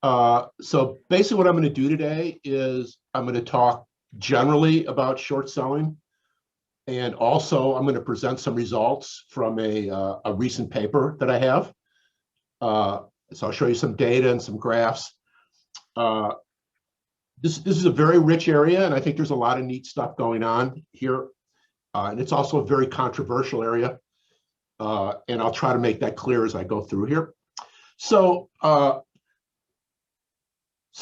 So basically what I'm going to do today is I'm going to talk generally about short selling. And also I'm going to present some results from a recent paper that I have. So I'll show you some data and some graphs. This is a very rich area, and I think there's a lot of neat stuff going on here. And it's also a very controversial area. And I'll try to make that clear as I go through here. So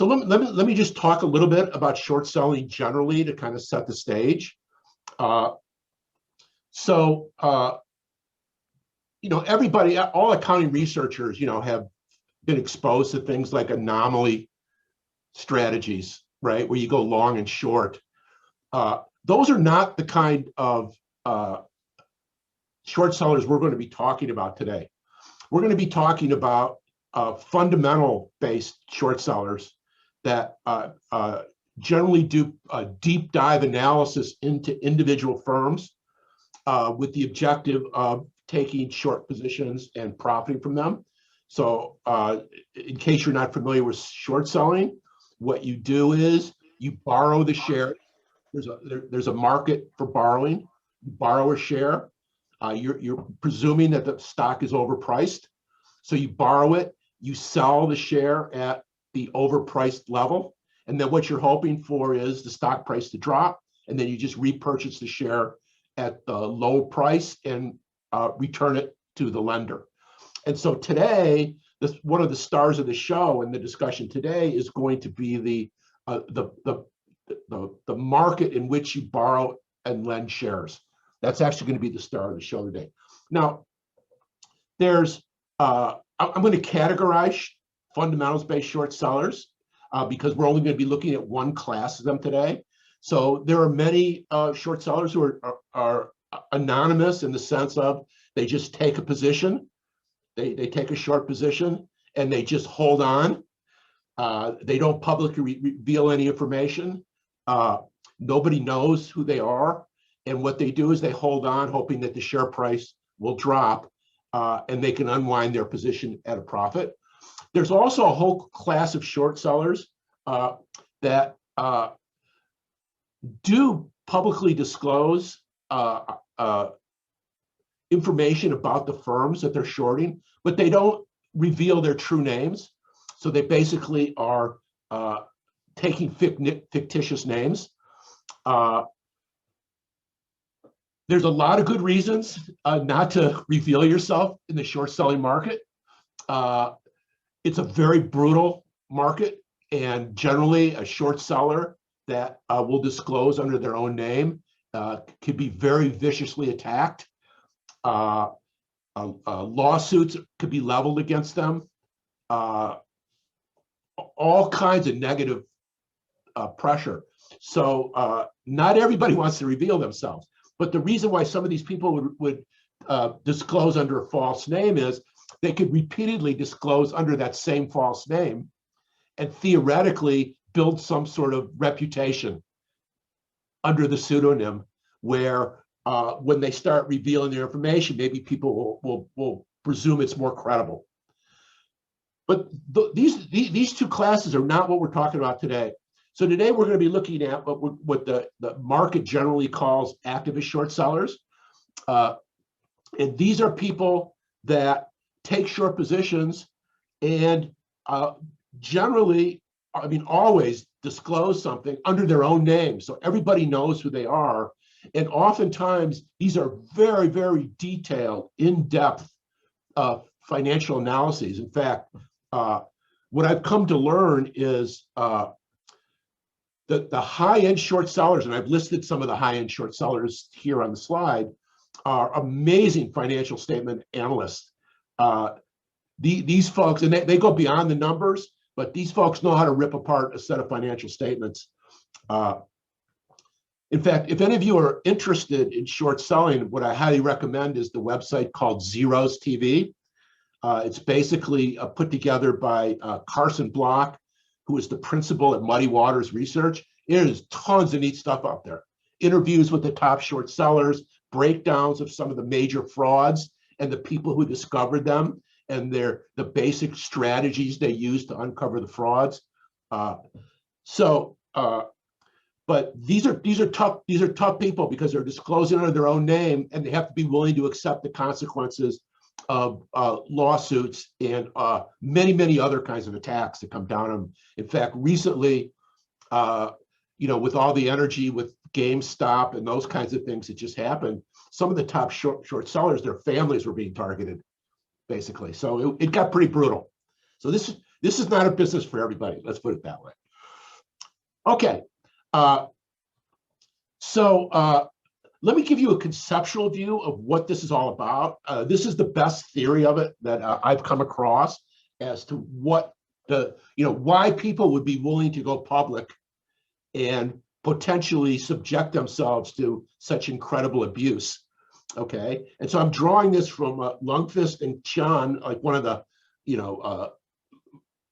let me just talk a little bit about short selling generally to kind of set the stage. Everybody, all accounting researchers, have been exposed to things like anomaly strategies, right? Where you go long and short. Those are not the kind of short sellers we're going to be talking about today. We're going to be talking about fundamental based short sellers that generally do a deep dive analysis into individual firms with the objective of taking short positions and profiting from them. So in case you're not familiar with short selling, what you do is you borrow the share. There's a market for borrowing. You borrow a share. You're presuming that the stock is overpriced. So you borrow it, you sell the share at the overpriced level. And then what you're hoping for is the stock price to drop. And then you just repurchase the share at the low price and return it to the lender. And so today, one of the stars of the show and the discussion today is going to be the market in which you borrow and lend shares. That's actually going to be the star of the show today. Now, I'm going to categorize fundamentals-based short sellers because we're only going to be looking at one class of them today. So there are many short sellers who are anonymous in the sense of they just take a position, they take a short position, and they just hold on. They don't publicly reveal any information. Nobody knows who they are. And what they do is they hold on, hoping that the share price will drop and they can unwind their position at a profit. There's also a whole class of short sellers that do publicly disclose information about the firms that they're shorting, but they don't reveal their true names. So they basically are taking fictitious names. There's a lot of good reasons not to reveal yourself in the short selling market. It's a very brutal market, and generally a short seller that will disclose under their own name could be very viciously attacked. Lawsuits could be leveled against them. All kinds of negative pressure. So not everybody wants to reveal themselves. But the reason why some of these people would disclose under a false name is they could repeatedly disclose under that same false name and theoretically build some sort of reputation under the pseudonym where when they start revealing their information, maybe people will presume it's more credible. But these two classes are not what we're talking about today. So today we're going to be looking at what the market generally calls activist short sellers. And these are people that take short positions and generally, always disclose something under their own name. So everybody knows who they are. And oftentimes these are very, very detailed, in-depth financial analyses. In fact, what I've come to learn is the high-end short sellers, and I've listed some of the high-end short sellers here on the slide, are amazing financial statement analysts. These folks, and they go beyond the numbers, but these folks know how to rip apart a set of financial statements. In fact, if any of you are interested in short selling, what I highly recommend is the website called Zeros TV. It's basically put together by Carson Block, who is the principal at Muddy Waters Research. There's tons of neat stuff out there. Interviews with the top short sellers, breakdowns of some of the major frauds and the people who discovered them, and the basic strategies they use to uncover the frauds. But these are tough people because they're disclosing under their own name, and they have to be willing to accept the consequences of lawsuits and many other kinds of attacks that come down on them. In fact, recently, with all the energy with GameStop and those kinds of things that just happened, some of the top short sellers, their families were being targeted, basically. So it got pretty brutal. So this is not a business for everybody. Let's put it that way. Okay. Let me give you a conceptual view of what this is all about. This is the best theory of it that I've come across as to what why people would be willing to go public and potentially subject themselves to such incredible abuse. Okay, and so I'm drawing this from Lundqvist and Chan, like one of the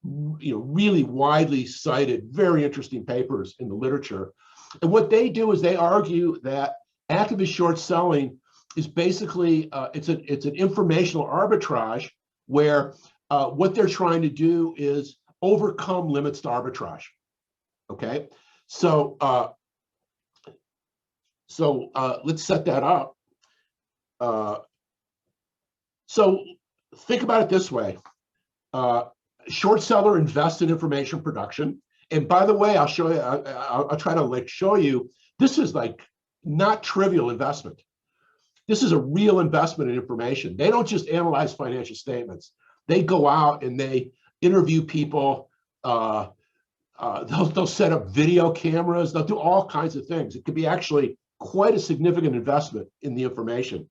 really widely cited, very interesting papers in the literature. And what they do is they argue that activist short selling is basically it's an informational arbitrage where what they're trying to do is overcome limits to arbitrage. Okay, so let's set that up. So think about it this way. Short seller invests in information production. And by the way, I'll show you, I'll try to show you, this is not trivial investment. This is a real investment in information. They don't just analyze financial statements. They go out and they interview people. They'll set up video cameras. They'll do all kinds of things. It could be actually quite a significant investment in the information.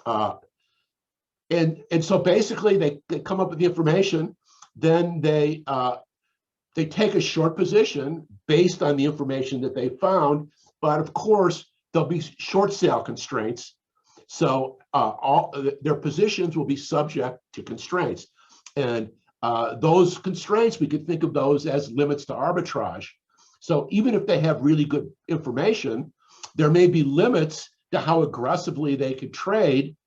And so basically they come up with the information, then they take a short position based on the information that they found, but of course there'll be short sale constraints. So all their positions will be subject to constraints. And those constraints, we could think of those as limits to arbitrage. So even if they have really good information, there may be limits to how aggressively they could trade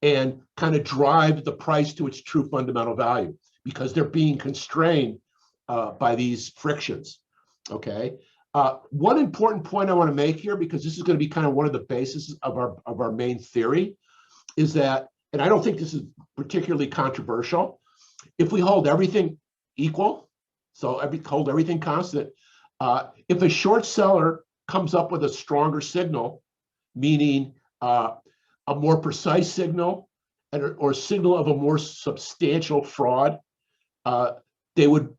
and kind of drive the price to its true fundamental value, because they're being constrained by these frictions. Okay. One important point I want to make here, because this is going to be kind of one of the bases of our main theory, is that, and I don't think this is particularly controversial, if we hold everything equal, so hold everything constant, if a short seller comes up with a stronger signal, meaning a more precise signal or a signal of a more substantial fraud, they would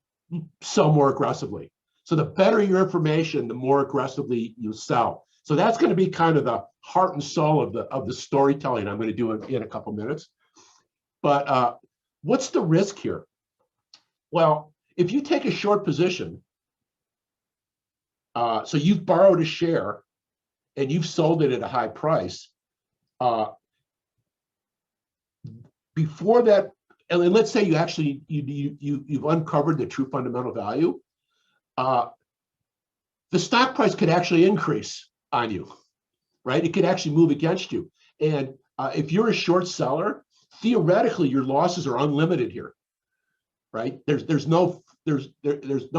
sell more aggressively. So the better your information, the more aggressively you sell. So that's going to be kind of the heart and soul of the storytelling I'm going to do in a couple minutes. But what's the risk here? Well, if you take a short position, so you've borrowed a share and you've sold it at a high price, before that, and let's say you actually you've uncovered the true fundamental value, the stock price could actually increase on you, right? It could actually move against you. And if you're a short seller, theoretically your losses are unlimited here, right? There's no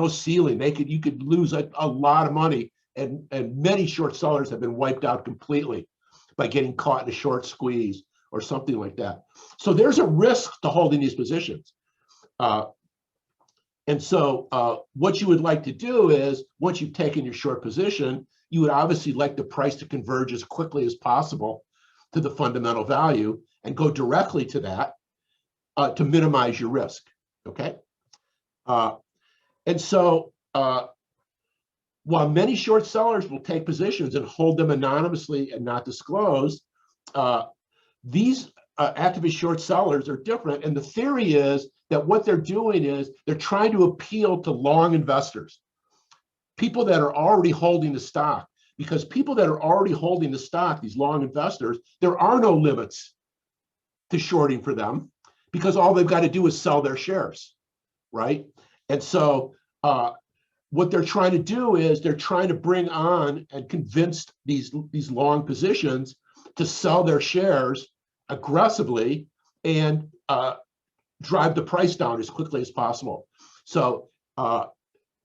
ceiling. You could lose a lot of money, and many short sellers have been wiped out completely by getting caught in a short squeeze or something like that. So there's a risk to holding these positions. And so what you would like to do is, once you've taken your short position, you would obviously like the price to converge as quickly as possible to the fundamental value and go directly to that to minimize your risk, okay? And so while many short sellers will take positions and hold them anonymously and not disclosed, these activist short sellers are different. And the theory is that what they're doing is they're trying to appeal to long investors, people that are already holding the stock, because people that are already holding the stock, these long investors, there are no limits to shorting for them, because all they've got to do is sell their shares, right? And so what they're trying to do is they're trying to bring on and convince these long positions to sell their shares aggressively and drive the price down as quickly as possible. So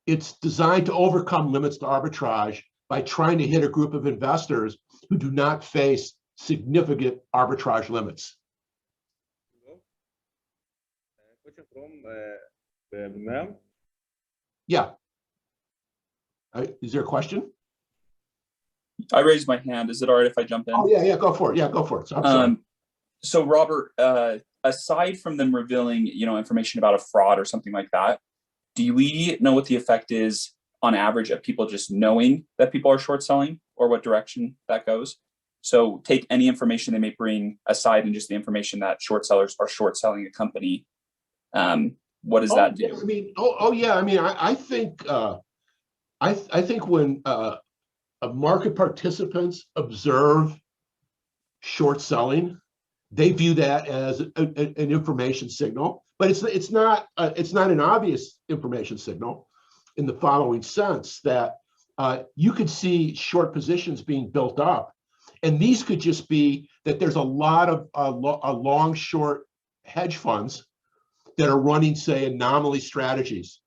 it's designed to overcome limits to arbitrage by trying to hit a group of investors who do not face significant arbitrage limits. Question from ma'am. Yeah. Is there a question? I raised my hand. Is it all right if I jump in? Oh, yeah, go for it. Yeah, go for it. So, I'm sorry. So Robert, aside from them revealing, information about a fraud or something like that, do we know what the effect is on average of people just knowing that people are short selling, or what direction that goes? So take any information they may bring aside and just the information that short sellers are short selling a company. What does that do? Yeah, I mean, I think I think when market participants observe short selling, they view that as an information signal, but it's not an obvious information signal in the following sense that you could see short positions being built up, and these could just be that there's a lot of long short hedge funds that are running, say, anomaly strategies,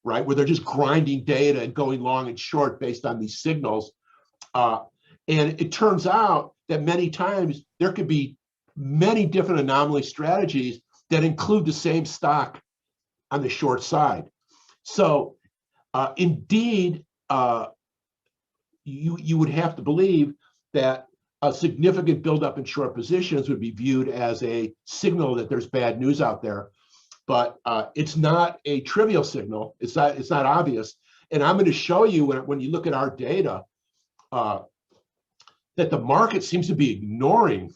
right, where they're just grinding data and going long and short based on these signals. And it turns out that many times there could be many different anomaly strategies that include the same stock on the short side. So indeed, you would have to believe that a significant buildup in short positions would be viewed as a signal that there's bad news out there. But it's not a trivial signal. It's not obvious. And I'm going to show you when you look at our data that the market seems to be ignoring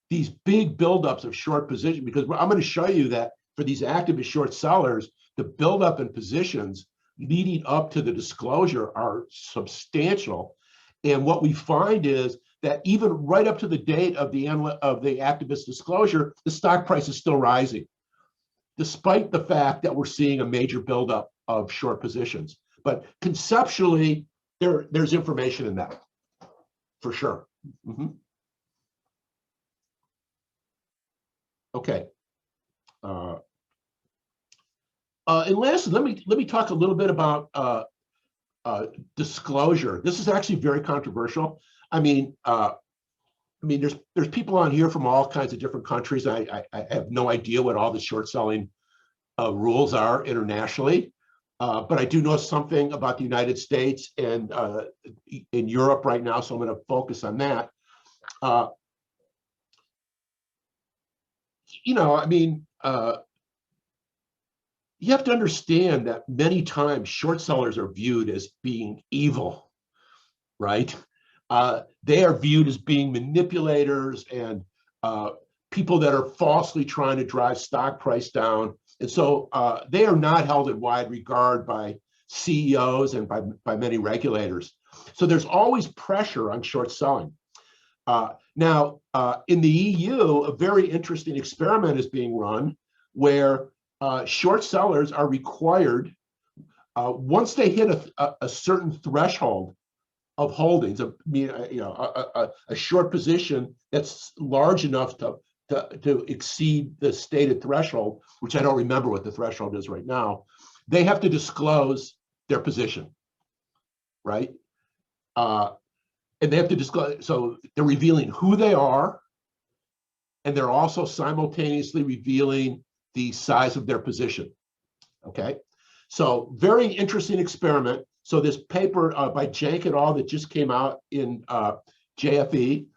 these big buildups of short position, because I'm going to show you that for these activist short sellers, the buildup in positions leading up to the disclosure are substantial. And what we find is that even right up to the date of the activist disclosure, the stock price is still rising, despite the fact that we're seeing a major buildup of short positions. But conceptually, there's information in that, for sure. Mm-hmm. Okay. And lastly, let me talk a little bit about disclosure. This is actually very controversial. I mean, there's people on here from all kinds of different countries. I have no idea what all the short selling rules are internationally, but I do know something about the United States and in Europe right now, so I'm going to focus on that. You have to understand that many times short sellers are viewed as being evil, right? They are viewed as being manipulators and people that are falsely trying to drive stock price down. And so they are not held in wide regard by CEOs and by many regulators. So there's always pressure on short selling. Now, in the EU, a very interesting experiment is being run where short sellers are required, once they hit a certain threshold of holdings, a short position that's large enough to exceed the stated threshold, which I don't remember what the threshold is right now, they have to disclose their position, right? And they have to disclose, so they're revealing who they are, and they're also simultaneously revealing the size of their position, okay? So very interesting experiment. So this paper by Jank et al. That just came out in JFE,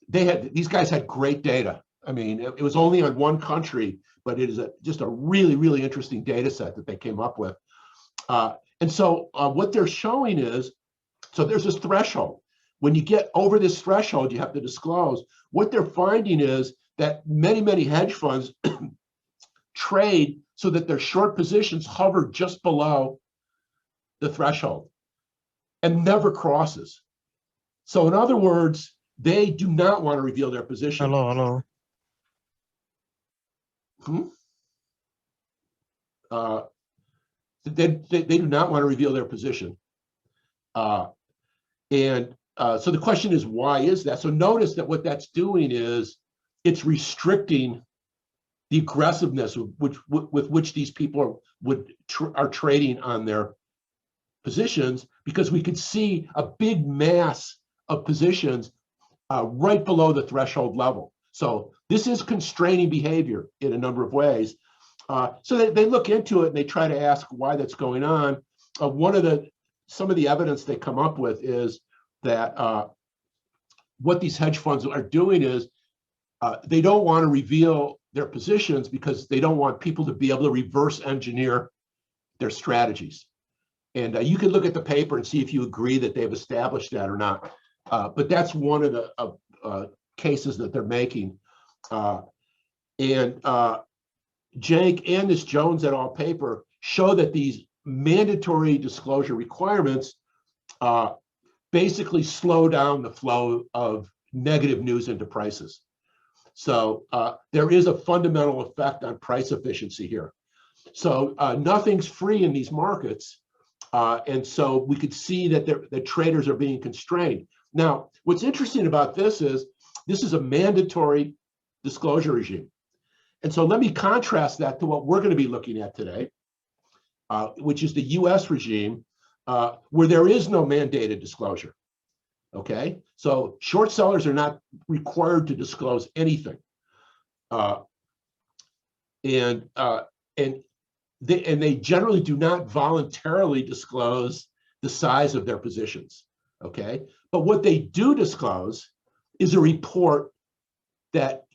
these guys had great data. I mean, it was only on one country, but it is just a really, really interesting data set that they came up with. And so what they're showing is, so there's this threshold. When you get over this threshold, you have to disclose. What they're finding is that many, many hedge funds trade so that their short positions hover just below the threshold and never crosses. So in other words, they do not want to reveal their position. Hello. They do not want to reveal their position. So the question is, why is that? So notice that what that's doing is it's restricting the aggressiveness with which these people are trading on their positions, because we could see a big mass of positions right below the threshold level. So this is constraining behavior in a number of ways. So they look into it and they try to ask why that's going on. Some of the evidence they come up with is that what these hedge funds are doing is they don't want to reveal their positions because they don't want people to be able to reverse engineer their strategies. And you can look at the paper and see if you agree that they've established that or not. But that's one of the cases that they're making. Jake and this Jones et al. Paper show that these mandatory disclosure requirements basically slow down the flow of negative news into prices. So there is a fundamental effect on price efficiency here. So nothing's free in these markets. And so we could see that the traders are being constrained. Now, what's interesting about this is a mandatory disclosure regime. And so let me contrast that to what we're going to be looking at today, which is the US regime, where there is no mandated disclosure. Okay, so short sellers are not required to disclose anything. And they generally do not voluntarily disclose the size of their positions. Okay, but what they do disclose is a report that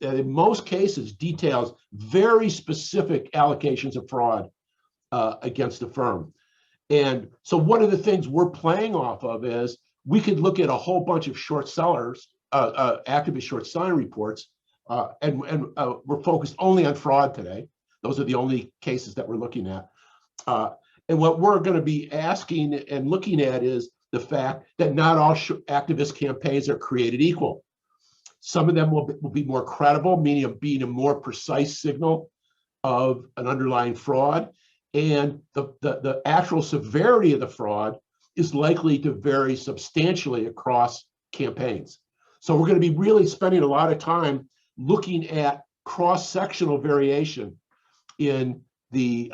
in most cases details very specific allocations of fraud against the firm. And so one of the things we're playing off of is we could look at a whole bunch of short sellers, activist short selling reports, and we're focused only on fraud today. Those are the only cases that we're looking at. And what we're going to be asking and looking at is the fact that not all activist campaigns are created equal. Some of them will be more credible, meaning being a more precise signal of an underlying fraud. And the actual severity of the fraud is likely to vary substantially across campaigns. So we're going to be really spending a lot of time looking at cross-sectional variation in the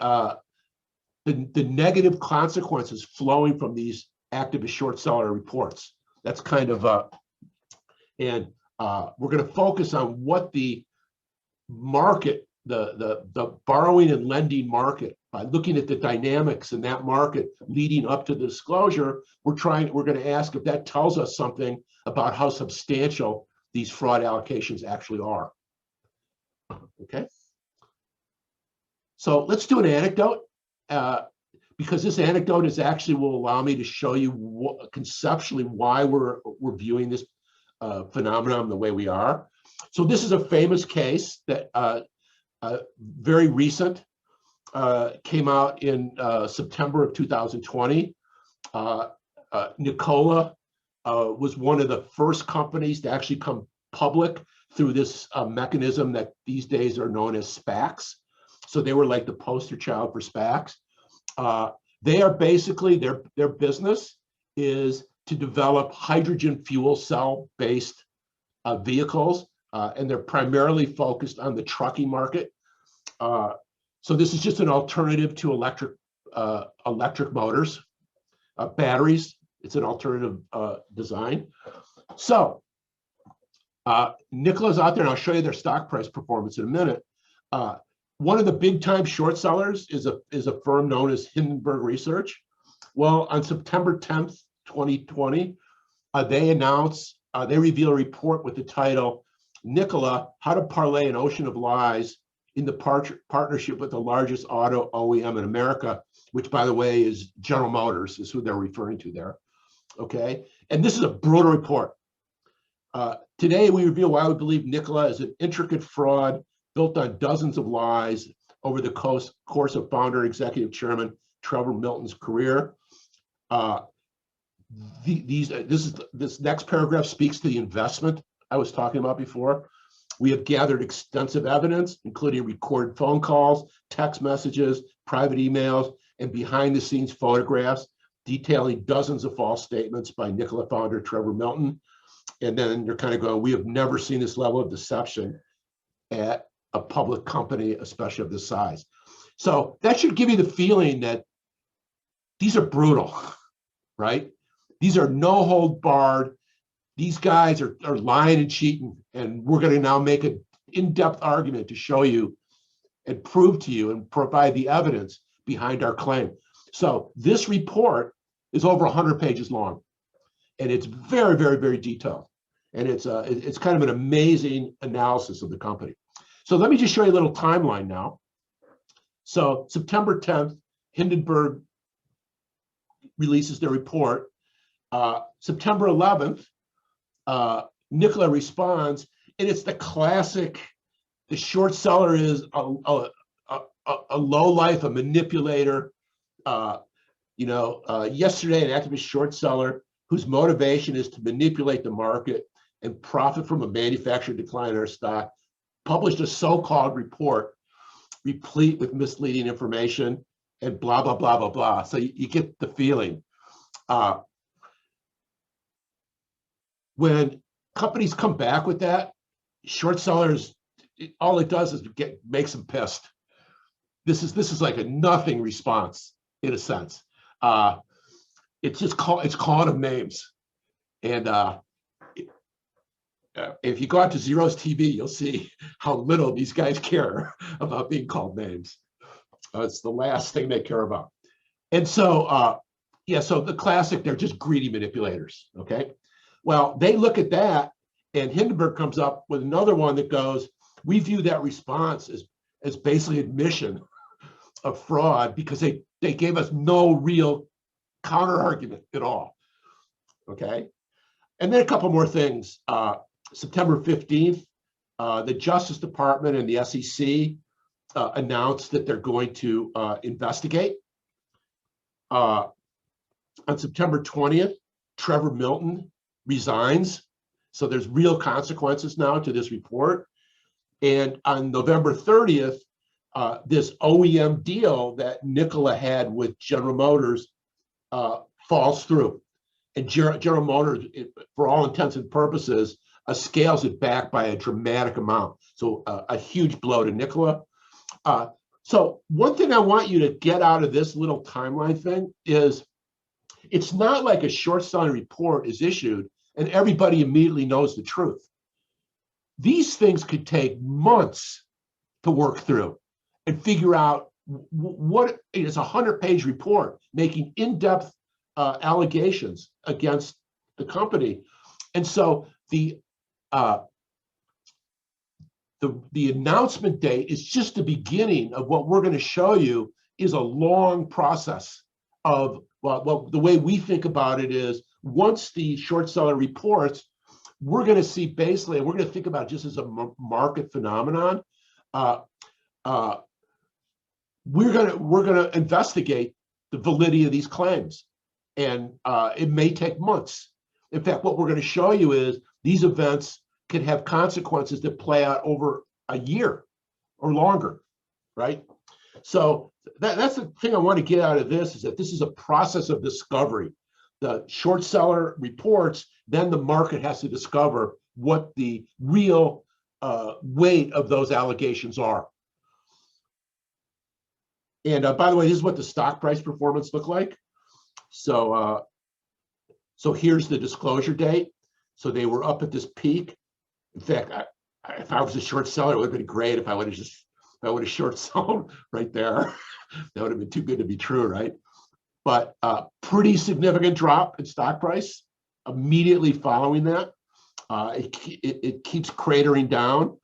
negative consequences flowing from these activist short seller reports. That's kind of we're going to focus on what the market, the borrowing and lending market, by looking at the dynamics in that market leading up to the disclosure. We're going to ask if that tells us something about how substantial these fraud allocations actually are. Okay. So let's do an anecdote, because this anecdote will allow me to show you conceptually why we're viewing this phenomenon the way we are. So this is a famous case that very recent, came out in September of 2020. Nikola was one of the first companies to actually come public through this mechanism that these days are known as SPACs. So they were like the poster child for SPACs. They are basically, their business is to develop hydrogen fuel cell based vehicles, and they're primarily focused on the trucking market. So this is just an alternative to electric motors, batteries. It's an alternative design. So Nikola's out there, and I'll show you their stock price performance in a minute. One of the big time short sellers is a firm known as Hindenburg Research. Well, on September 10th, 2020, they reveal a report with the title, Nikola, How to Parlay an Ocean of Lies in the partnership with the largest auto OEM in America, which, by the way, is General Motors, is who they're referring to there. Okay, and this is a brutal report. Today, we reveal why we believe Nikola is an intricate fraud built on dozens of lies over the course of founder and executive chairman Trevor Milton's career. This next paragraph speaks to the investment I was talking about before. We have gathered extensive evidence, including recorded phone calls, text messages, private emails, and behind-the-scenes photographs detailing dozens of false statements by Nikola founder Trevor Milton. And then they're kind of going, we have never seen this level of deception at a public company, especially of this size. So that should give you the feeling that these are brutal, right? These are no hold barred. These guys are lying and cheating, and we're going to now make an in-depth argument to show you and prove to you and provide the evidence behind our claim. So this report is over 100 pages long, and it's very, very, very detailed. And it's kind of an amazing analysis of the company. So let me just show you a little timeline now. So September 10th, Hindenburg releases their report. September 11th, Nikola responds, and it's the classic, the short seller is a lowlife, a manipulator. Yesterday, an activist short seller whose motivation is to manipulate the market and profit from a manufactured decline in our stock, published a so-called report replete with misleading information and blah, blah, blah, blah, blah. So you get the feeling. When companies come back with that, short sellers, all it does is makes them pissed. This is like a nothing response in a sense. It's calling them names. And if you go out to Zero's TV, you'll see how little these guys care about being called names. It's the last thing they care about. And so, so the classic, they're just greedy manipulators, okay? Well, they look at that, and Hindenburg comes up with another one that goes, we view that response as basically admission of fraud because they gave us no real counter argument at all, okay? And then a couple more things. September 15th, the Justice Department and the SEC announced that they're going to investigate. On September 20th, Trevor Milton resigns. So there's real consequences now to this report. And on November 30th, this OEM deal that Nikola had with General Motors falls through. And General Motors, for all intents and purposes, scales it back by a dramatic amount. So a huge blow to Nikola. So one thing I want you to get out of this little timeline thing is it's not like a short selling report is issued and everybody immediately knows the truth. These things could take months to work through and figure out what is a 100-page report making in-depth allegations against the company. And so the announcement date is just the beginning of what we're going to show you is a long process of, well, the way we think about it is once the short seller reports, we're going to see basically, and we're going to think about it just as a market phenomenon. We're going to investigate the validity of these claims, and it may take months. In fact, what we're going to show you is these events can have consequences that play out over a year or longer, right? So that's the thing I want to get out of this, is that this is a process of discovery. The short seller reports, then the market has to discover what the real weight of those allegations are. And by the way, this is what the stock price performance looked like. So, so here's the disclosure date. So they were up at this peak. In fact, if I was a short seller, it would have been great if I would have short sold right there. That would have been too good to be true, right? But pretty significant drop in stock price immediately following that. It keeps cratering down.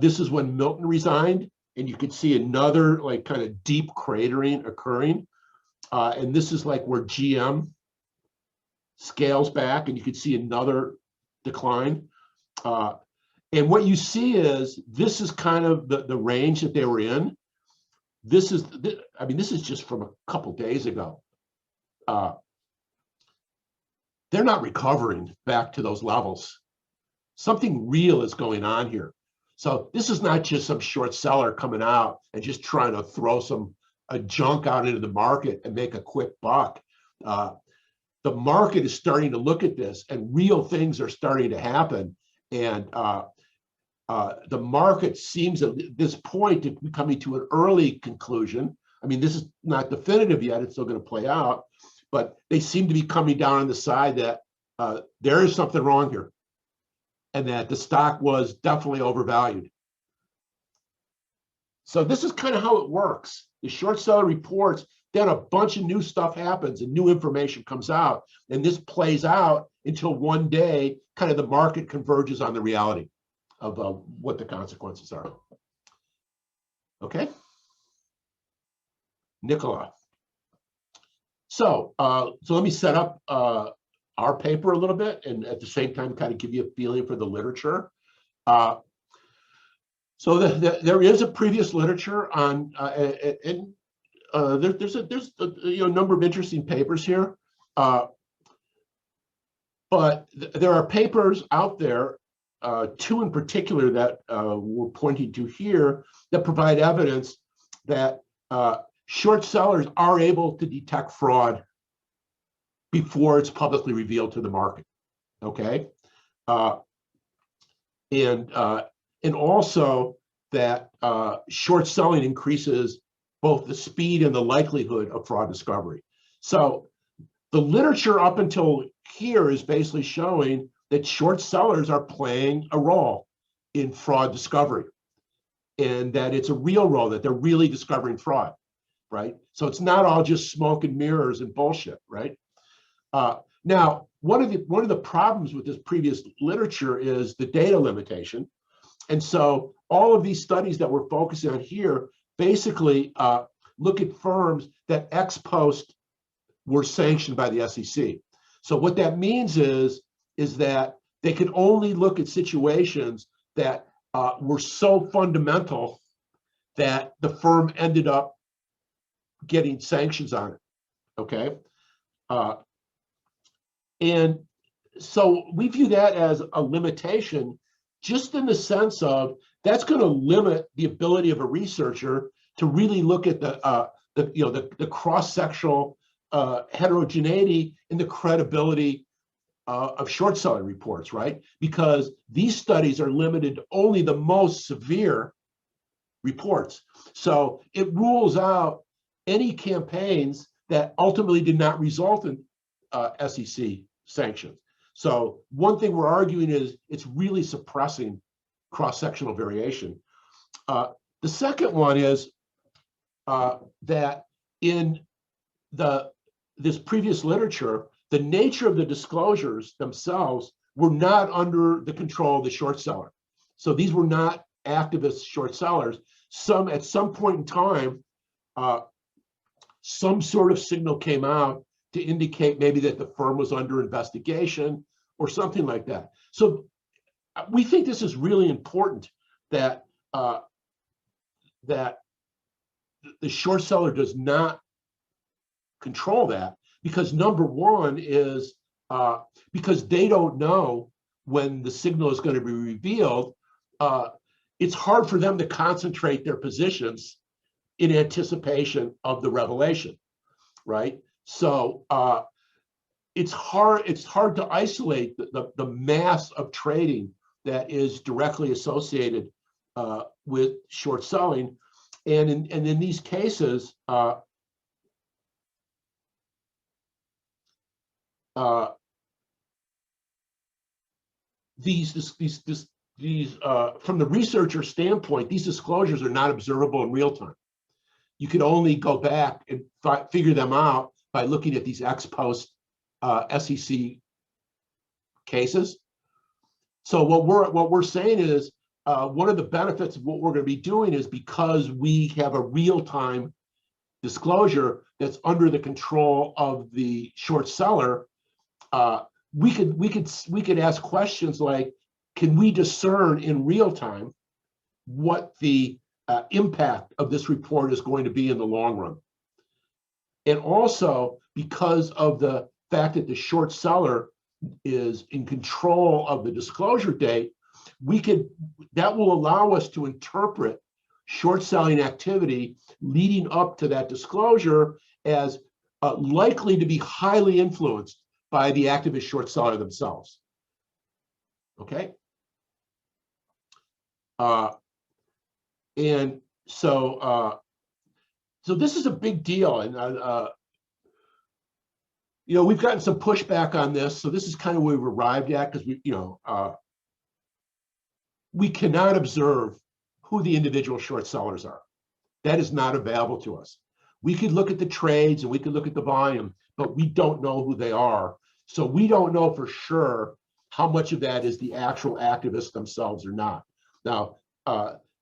This is when Milton resigned, and you could see another like kind of deep cratering occurring. And this is like where GM scales back, and you could see another decline. And what you see is this is kind of the range that they were in. This is just from a couple days ago. They're not recovering back to those levels. Something real is going on here. So this is not just some short seller coming out and just trying to throw some junk out into the market and make a quick buck. The market is starting to look at this, and real things are starting to happen. And The market seems at this point to be coming to an early conclusion. I mean, this is not definitive yet, it's still going to play out, but they seem to be coming down on the side that there is something wrong here and that the stock was definitely overvalued. So this is kind of how it works. The short seller reports, then a bunch of new stuff happens and new information comes out, and this plays out until one day kind of the market converges on the reality of what the consequences are. Okay, Nicola. So let me set up our paper a little bit, and at the same time kind of give you a feeling for the literature. So there is a previous literature on, and there's a number of interesting papers here, but there are papers out there, two in particular that we're pointing to here, that provide evidence that short sellers are able to detect fraud before it's publicly revealed to the market. Okay, and also that short selling increases both the speed and the likelihood of fraud discovery. So the literature up until here is basically showing that short sellers are playing a role in fraud discovery, and that it's a real role, that they're really discovering fraud, right? So it's not all just smoke and mirrors and bullshit, right? Now, one of the problems with this previous literature is the data limitation. And so all of these studies that we're focusing on here basically look at firms that ex post were sanctioned by the SEC. So what that means is that they can only look at situations that were so fundamental that the firm ended up getting sanctions on it, okay? And so we view that as a limitation, just in the sense of that's going to limit the ability of a researcher to really look at the cross-sectional heterogeneity and the credibility of short selling reports, right? Because these studies are limited to only the most severe reports. So it rules out any campaigns that ultimately did not result in SEC sanctions. So one thing we're arguing is it's really suppressing cross-sectional variation. The second one is that in this previous literature, the nature of the disclosures themselves were not under the control of the short seller. So these were not activist short sellers. At some point in time, some sort of signal came out to indicate maybe that the firm was under investigation or something like that. So we think this is really important, that that the short seller does not control that, because number one is because they don't know when the signal is going to be revealed, it's hard for them to concentrate their positions in anticipation of the revelation, right? So it's hard to isolate the mass of trading that is directly associated with short selling, and in these cases, from the researcher standpoint, these disclosures are not observable in real time. You can only go back and figure them out by looking at these ex post SEC cases. So what we're saying is one of the benefits of what we're going to be doing is, because we have a real-time disclosure that's under the control of the short seller, we could ask questions like, can we discern in real time what the impact of this report is going to be in the long run? And also, because of the fact that the short seller is in control of the disclosure date, that will allow us to interpret short selling activity leading up to that disclosure as likely to be highly influenced by the activist short seller themselves. Okay. And so, so this is a big deal. And, you know, we've gotten some pushback on this. So this is kind of where we've arrived at, because we, you know, we cannot observe who the individual short sellers are. That is not available to us. We could look at the trades and we could look at the volume, but we don't know who they are. So we don't know for sure how much of that is the actual activists themselves or not. Now,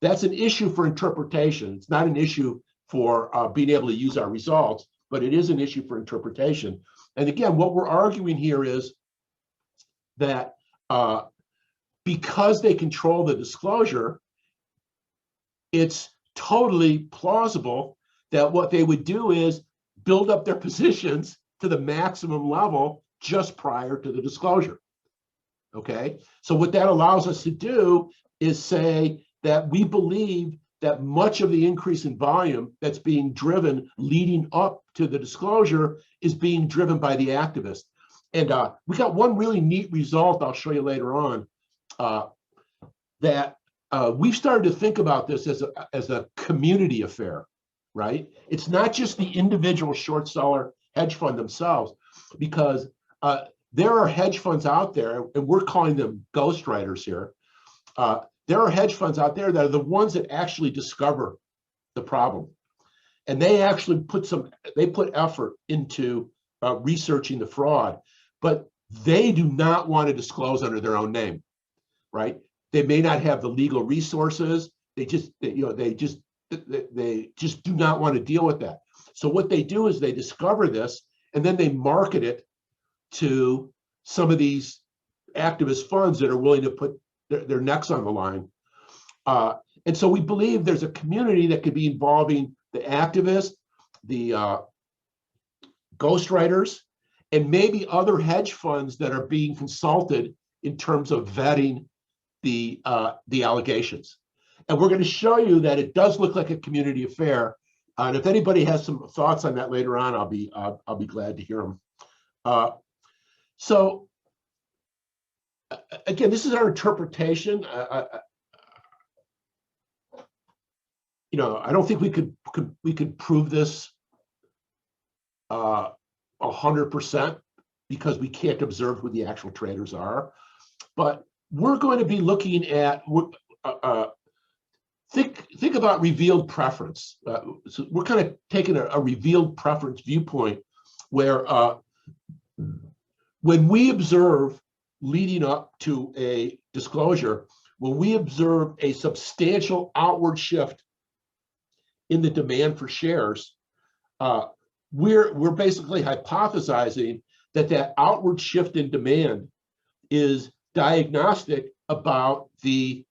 that's an issue for interpretation. It's not an issue for being able to use our results, but it is an issue for interpretation. And again, what we're arguing here is that because they control the disclosure, it's totally plausible that what they would do is build up their positions to the maximum level just prior to the disclosure. Okay, so what that allows us to do is say that we believe that much of the increase in volume that's being driven leading up to the disclosure is being driven by the activists. And we got one really neat result I'll show you later on, that we've started to think about this as a community affair, right? It's not just the individual short seller hedge fund themselves, because there are hedge funds out there, and we're calling them ghostwriters here. There are hedge funds out there that are the ones that actually discover the problem. And they actually put effort into researching the fraud, but they do not want to disclose under their own name, right? They may not have the legal resources. They just do not want to deal with that. So what they do is they discover this, and then they market it to some of these activist funds that are willing to put their necks on the line. And so we believe there's a community that could be involving the activists, the ghostwriters, and maybe other hedge funds that are being consulted in terms of vetting the allegations. And we're going to show you that it does look like a community affair. And if anybody has some thoughts on that later on, I'll be glad to hear them. So again, this is our interpretation. You know, I don't think we could prove this 100% because we can't observe who the actual traders are. But we're going to be looking at think about revealed preference. So we're kind of taking a revealed preference viewpoint where when we observe leading up to a disclosure, when we observe a substantial outward shift in the demand for shares, we're basically hypothesizing that outward shift in demand is diagnostic about the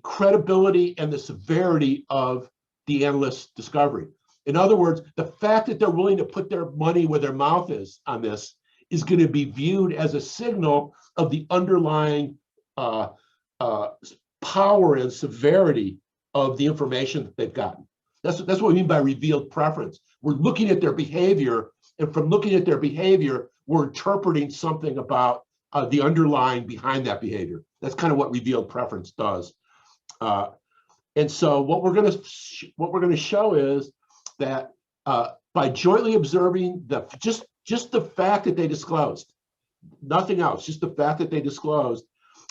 credibility and the severity of the analyst's discovery. In other words, the fact that they're willing to put their money where their mouth is on this is going to be viewed as a signal of the underlying power and severity of the information that they've gotten. That's what we mean by revealed preference. We're looking at their behavior, and from looking at their behavior, we're interpreting something about the underlying behind that behavior. That's kind of what revealed preference does. And so what we're going to show is that by jointly observing just the fact that they disclosed, nothing else, just the fact that they disclosed,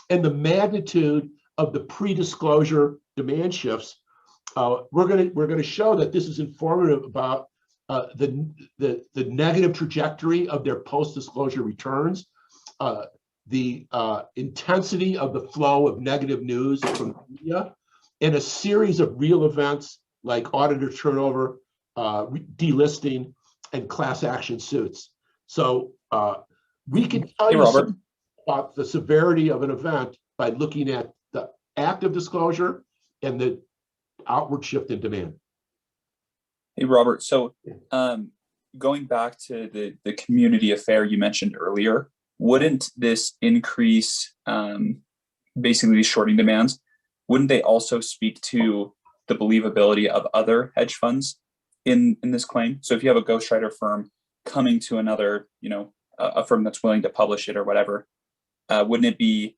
and the magnitude of the pre-disclosure demand shifts, we're going to show that this is informative about the negative trajectory of their post-disclosure returns, the intensity of the flow of negative news from the media, and a series of real events like auditor turnover, delisting, and class action suits. So we can tell you something about the severity of an event by looking at the active disclosure and the outward shift in demand. Hey, Robert. So going back to the community affair you mentioned earlier, wouldn't this increase basically these shorting demands? Wouldn't they also speak to the believability of other hedge funds in this claim? So if you have a ghostwriter firm coming to another, a firm that's willing to publish it or whatever, wouldn't it be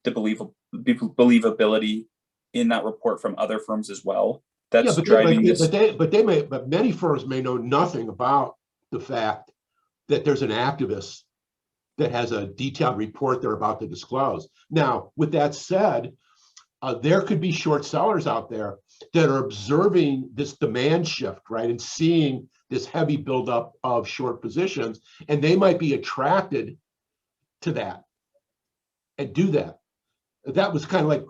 the believability in that report from other firms as well that's Yeah, driving this? But many firms may know nothing about the fact that there's an activist that has a detailed report they're about to disclose. Now, with that said, there could be short sellers out there that are observing this demand shift, right, and seeing this heavy buildup of short positions, and they might be attracted to that and do that. That was kind of like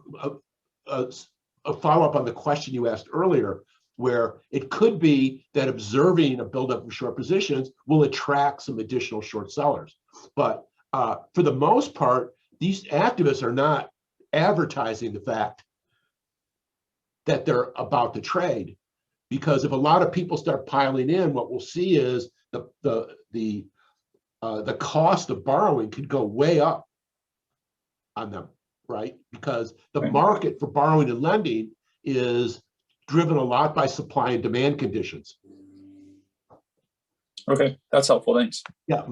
a follow-up on the question you asked earlier, where it could be that observing a buildup of short positions will attract some additional short sellers. But for the most part, these activists are not advertising the fact that they're about to trade, because if a lot of people start piling in, what we'll see is the cost of borrowing could go way up on them, right? Because the market for borrowing and lending is driven a lot by supply and demand conditions. Okay, that's helpful. Thanks. Yeah.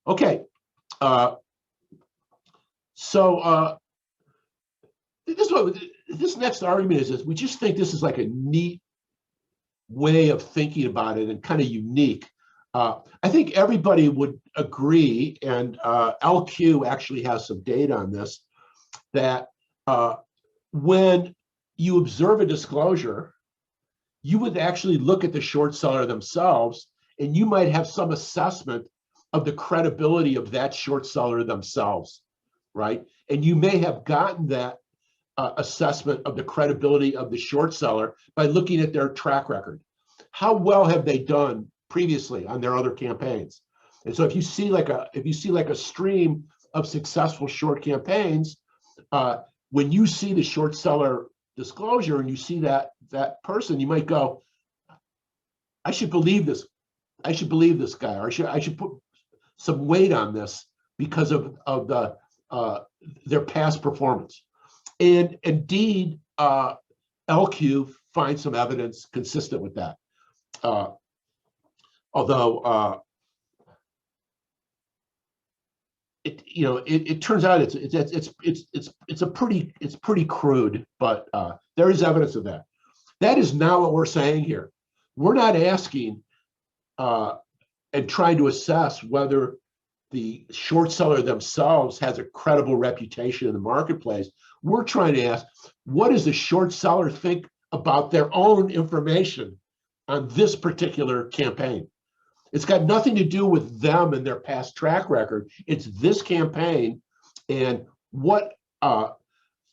Okay. So this next argument is we just think this is like a neat way of thinking about it and kind of unique. I think everybody would agree, and LQ actually has some data on this, that when you observe a disclosure, you would actually look at the short seller themselves, and you might have some assessment of the credibility of that short seller themselves, right? And you may have gotten that assessment of the credibility of the short seller by looking at their track record. How well have they done previously on their other campaigns? And so if you see like a stream of successful short campaigns, when you see the short seller disclosure and you see that person, you might go, I should believe this. I should believe this guy, or I should put some weight on this because of their past performance. And indeed, LQ finds some evidence consistent with that. Although it turns out it's pretty crude, but there is evidence of that. That is not what we're saying here. We're not asking and trying to assess whether the short seller themselves has a credible reputation in the marketplace. We're trying to ask, what does the short seller think about their own information on this particular campaign? It's got nothing to do with them and their past track record. It's this campaign, and what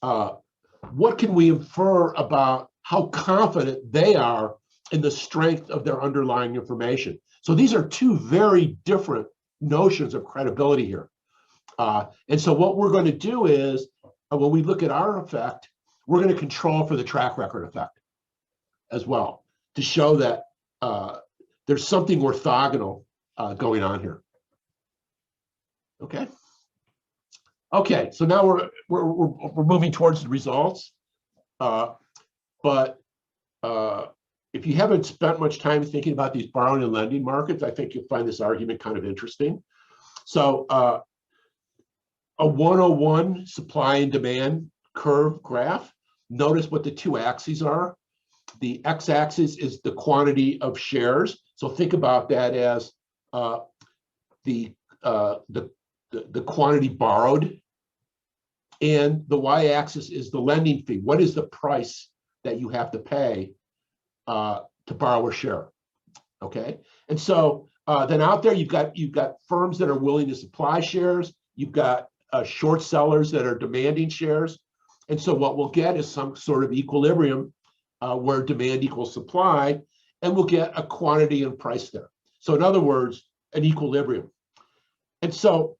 can we infer about how confident they are in the strength of their underlying information? So these are two very different notions of credibility here. And so what we're going to do is, when we look at our effect, we're going to control for the track record effect as well, to show that there's something orthogonal going on here. Okay. Okay. So now we're moving towards the results, but if you haven't spent much time thinking about these borrowing and lending markets, I think you'll find this argument kind of interesting. So a 101 supply and demand curve graph. Notice what the two axes are. The x-axis is the quantity of shares. So think about that as the quantity borrowed, and the y-axis is the lending fee. What is the price that you have to pay to borrow a share? Okay, and so then out there you've got firms that are willing to supply shares. You've got short sellers that are demanding shares, and so what we'll get is some sort of equilibrium where demand equals supply, and we'll get a quantity and price there. So in other words, an equilibrium. And so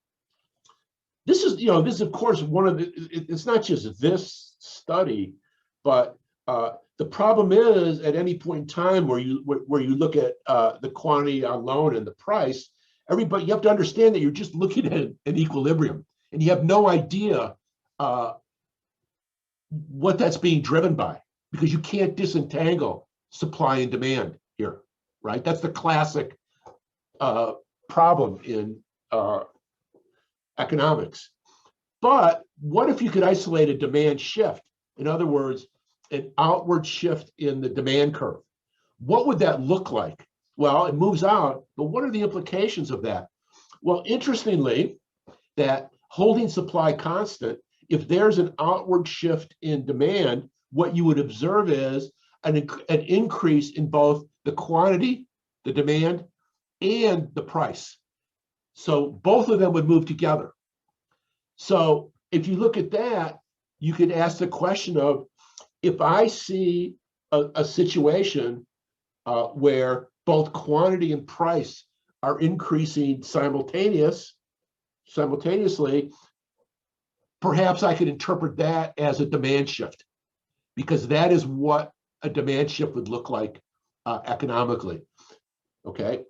this is, this is of course one of the, it's not just this study, but the problem is at any point in time where you look at the quantity on loan and the price, you have to understand that you're just looking at an equilibrium, and you have no idea what that's being driven by, because you can't disentangle supply and demand here, right? That's the classic problem in economics. But what if you could isolate a demand shift? In other words, an outward shift in the demand curve. What would that look like? Well, it moves out, but what are the implications of that? Well, interestingly, that holding supply constant, if there's an outward shift in demand, what you would observe is an increase in both the quantity, the demand, and the price. So both of them would move together. So if you look at that, you could ask the question of, if I see a situation where both quantity and price are increasing simultaneously, perhaps I could interpret that as a demand shift, because that is what a demand shift would look like economically. Okay,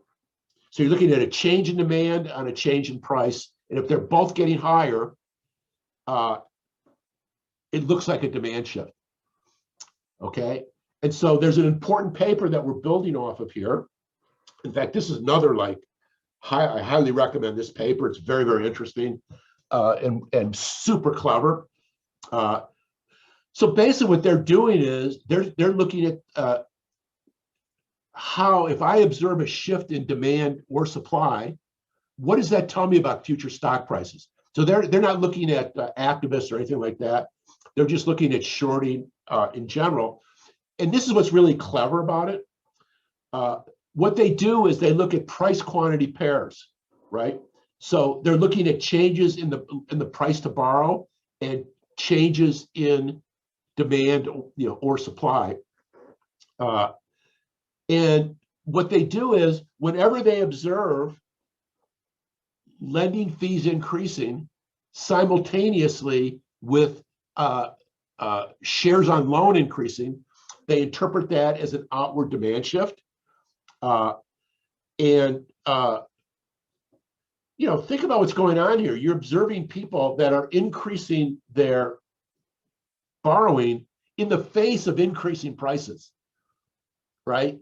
so you're looking at a change in demand on a change in price, and if they're both getting higher, it looks like a demand shift. Okay, and so there's an important paper that we're building off of here. In fact, this is another I highly recommend this paper. It's very, very interesting and super clever. So basically what they're doing is they're looking at how, if I observe a shift in demand or supply, what does that tell me about future stock prices? So they're not looking at activists or anything like that. They're just looking at shorting in general. And this is what's really clever about it. What they do is they look at price quantity pairs, right? So they're looking at changes in the price to borrow and changes in demand, or supply. And what they do is, whenever they observe lending fees increasing simultaneously with shares on loan increasing, they interpret that as an outward demand shift. Think about what's going on here. You're observing people that are increasing their borrowing in the face of increasing prices, right?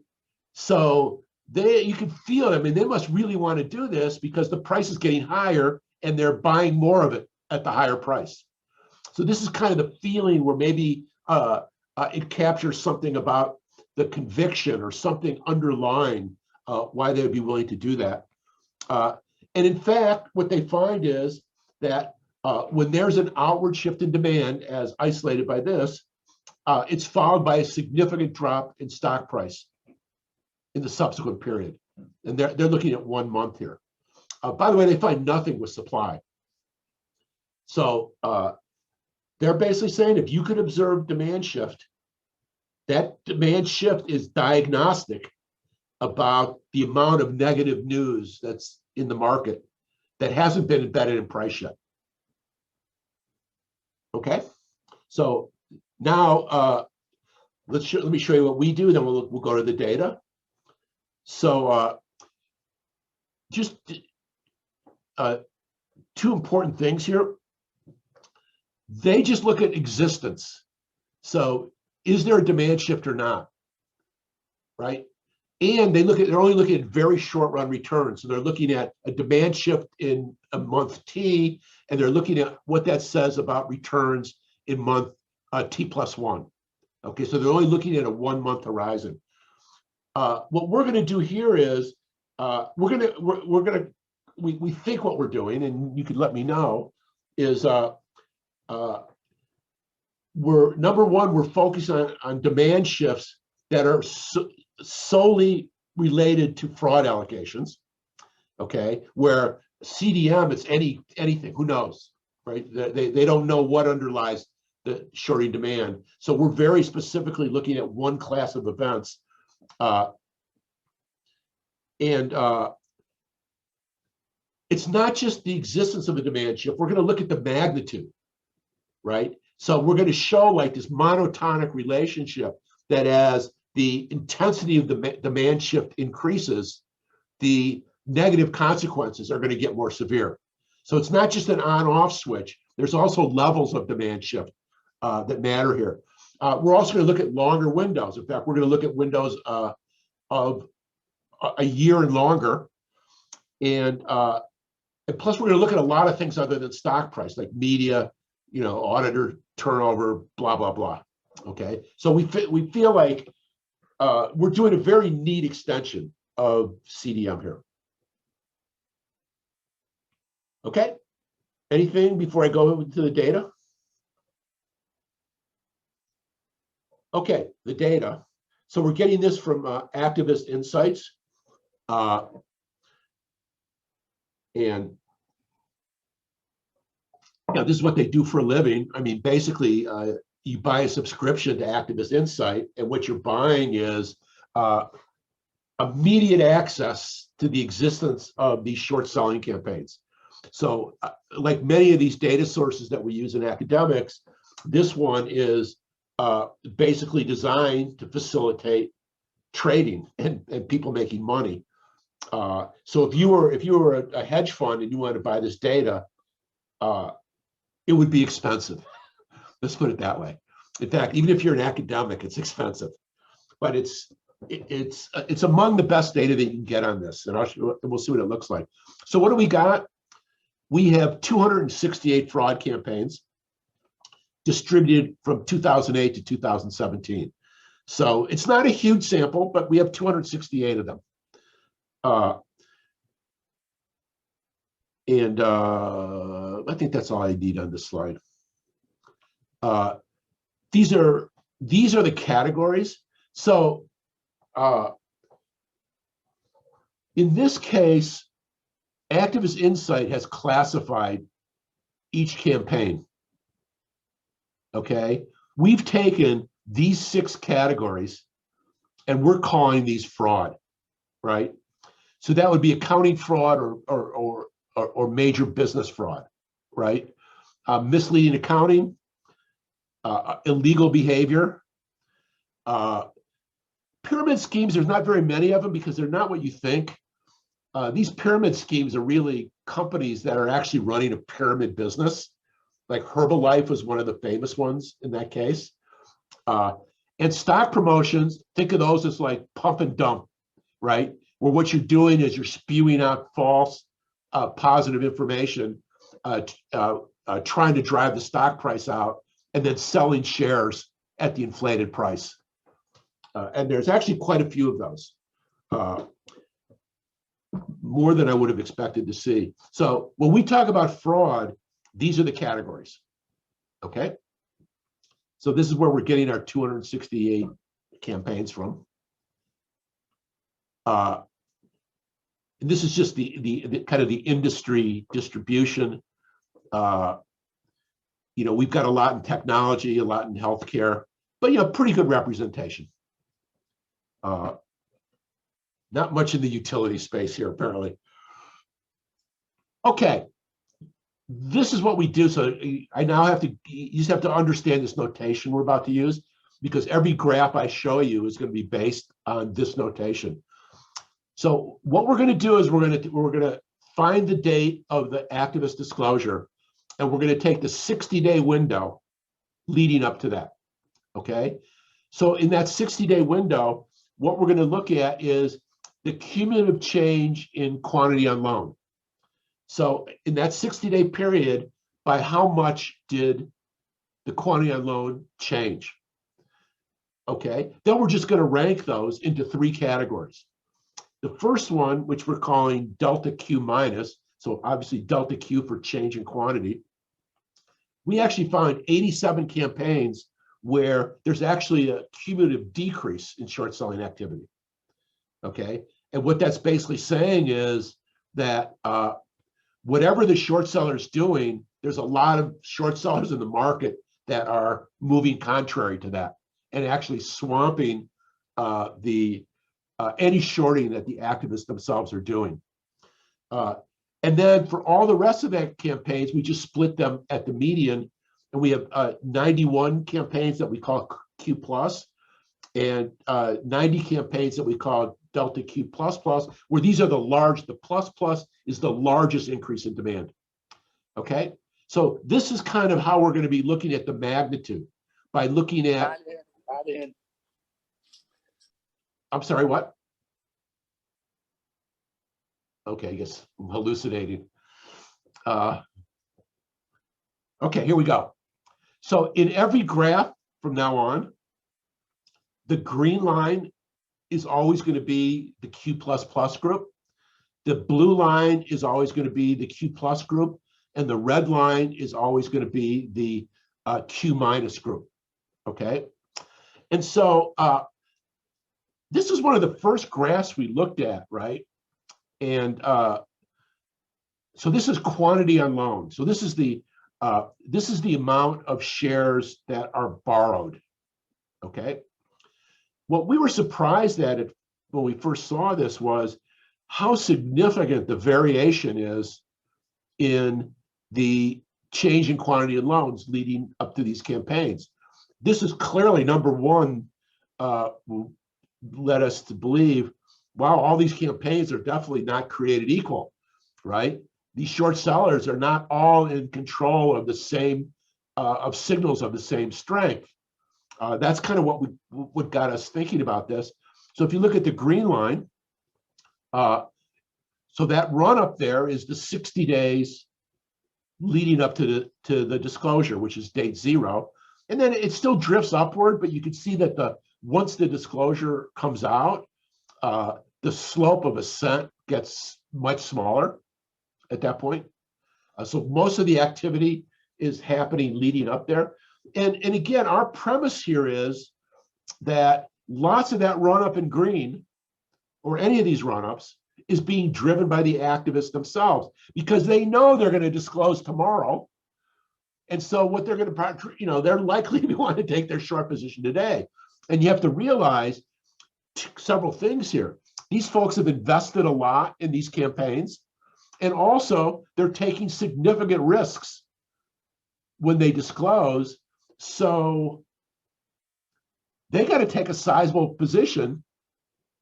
So you can feel them, and they must really want to do this because the price is getting higher and they're buying more of it at the higher price. So this is kind of the feeling where maybe it captures something about the conviction or something underlying why they would be willing to do that. And in fact, what they find is that when there's an outward shift in demand, as isolated by this, it's followed by a significant drop in stock price in the subsequent period. And they're looking at 1 month here. By the way, they find nothing with supply. So they're basically saying, if you could observe demand shift, that demand shift is diagnostic about the amount of negative news that's in the market that hasn't been embedded in price yet. Okay, so now let me show you what we do, then we'll go to the data. So just two important things here. They just look at existence. So is there a demand shift or not, right? And they're only looking at very short run returns. So they're looking at a demand shift in a month T, and they're looking at what that says about returns in month T+1. Okay, so they're only looking at a 1 month horizon. What we're going to do here is we think what we're doing, and you could let me know, is we're focused on demand shifts that are solely related to fraud allegations. Okay, where CDM, it's anything, who knows, right? They don't know what underlies the shorting demand. So we're very specifically looking at one class of events. It's not just the existence of a demand shift. We're going to look at the magnitude, right? So we're going to show like this monotonic relationship that as the intensity of the demand shift increases, the negative consequences are going to get more severe. So it's not just an on-off switch. There's also levels of demand shift that matter here. We're also going to look at longer windows. In fact, we're going to look at windows of a year and longer. And And plus, we're going to look at a lot of things other than stock price, like media, auditor turnover, blah, blah, blah. Okay. So we feel like we're doing a very neat extension of CDM here. Okay. Anything before I go into the data? Okay, the data. So we're getting this from Activist Insights. And this is what they do for a living. I mean, basically, you buy a subscription to Activist Insight, and what you're buying is immediate access to the existence of these short selling campaigns. So like many of these data sources that we use in academics, this one is basically designed to facilitate trading and people making money. So if you were a hedge fund and you wanted to buy this data, it would be expensive. Let's put it that way. In fact, even if you're an academic, it's expensive. But it's among the best data that you can get on this, and we'll see what it looks like. So what do we got? We have 268 fraud campaigns distributed from 2008 to 2017. So it's not a huge sample, but we have 268 of them. I think that's all I need on this slide. These are the categories. So in this case, Activist Insight has classified each campaign. Okay, we've taken these 6 categories and we're calling these fraud, right? So that would be accounting fraud or major business fraud, right? Misleading accounting, illegal behavior, pyramid schemes. There's not very many of them because they're not what you think. These pyramid schemes are really companies that are actually running a pyramid business. Like Herbalife was one of the famous ones in that case. And stock promotions, think of those as like pump and dump, right? Where what you're doing is you're spewing out false positive information, trying to drive the stock price out and then selling shares at the inflated price. And there's actually quite a few of those. More than I would have expected to see. So when we talk about fraud, these are the categories, okay? So this is where we're getting our 268 campaigns from. And this is just the kind of the industry distribution. We've got a lot in technology, a lot in healthcare, but pretty good representation. Not much in the utility space here, apparently. Okay, this is what we do. So I now you just have to understand this notation we're about to use, because every graph I show you is going to be based on this notation. So what we're going to do is we're going to find the date of the activist disclosure, and we're going to take the 60-day window leading up to that. Okay, so in that 60-day window, what we're going to look at is the cumulative change in quantity on loan. So in that 60-day period, by how much did the quantity on loan change? Okay, then we're just going to rank those into 3 categories. The first one, which we're calling delta Q minus, so obviously delta Q for change in quantity, we actually found 87 campaigns where there's actually a cumulative decrease in short selling activity. Okay, and what that's basically saying is that whatever the short seller is doing, there's a lot of short sellers in the market that are moving contrary to that and actually swamping any shorting that the activists themselves are doing. And then for all the rest of that campaigns, we just split them at the median, and we have 91 campaigns that we call Q plus, and 90 campaigns that we call delta Q plus plus, where these are the plus plus is the largest increase in demand. Okay, so this is kind of how we're going to be looking at the magnitude by looking at. I'm sorry, what? Okay, I guess I'm hallucinating. Okay, here we go. So in every graph from now on, the green line is always going to be the Q++ group. The blue line is always going to be the Q+ group, and the red line is always going to be the Q- group. Okay, and so this is one of the first graphs we looked at, right? And so this is quantity on loan. So this is the amount of shares that are borrowed. Okay, what we were surprised at when we first saw this was how significant the variation is in the change in quantity of loans leading up to these campaigns. This is clearly number one, led us to believe, wow, all these campaigns are definitely not created equal, right? These short sellers are not all in control of the same, of signals of the same strength. That's kind of what got us thinking about this. So if you look at the green line, so that run up there is the 60 days leading up to the disclosure, which is date 0. And then it still drifts upward, but you can see that once the disclosure comes out, the slope of ascent gets much smaller at that point. So most of the activity is happening leading up there. And again, our premise here is that lots of that run up in green, or any of these run ups, is being driven by the activists themselves, because they know they're going to disclose tomorrow. And so what they're going to, they're likely to want to take their short position today. And you have to realize several things here. These folks have invested a lot in these campaigns, and also they're taking significant risks when they disclose. So they got to take a sizable position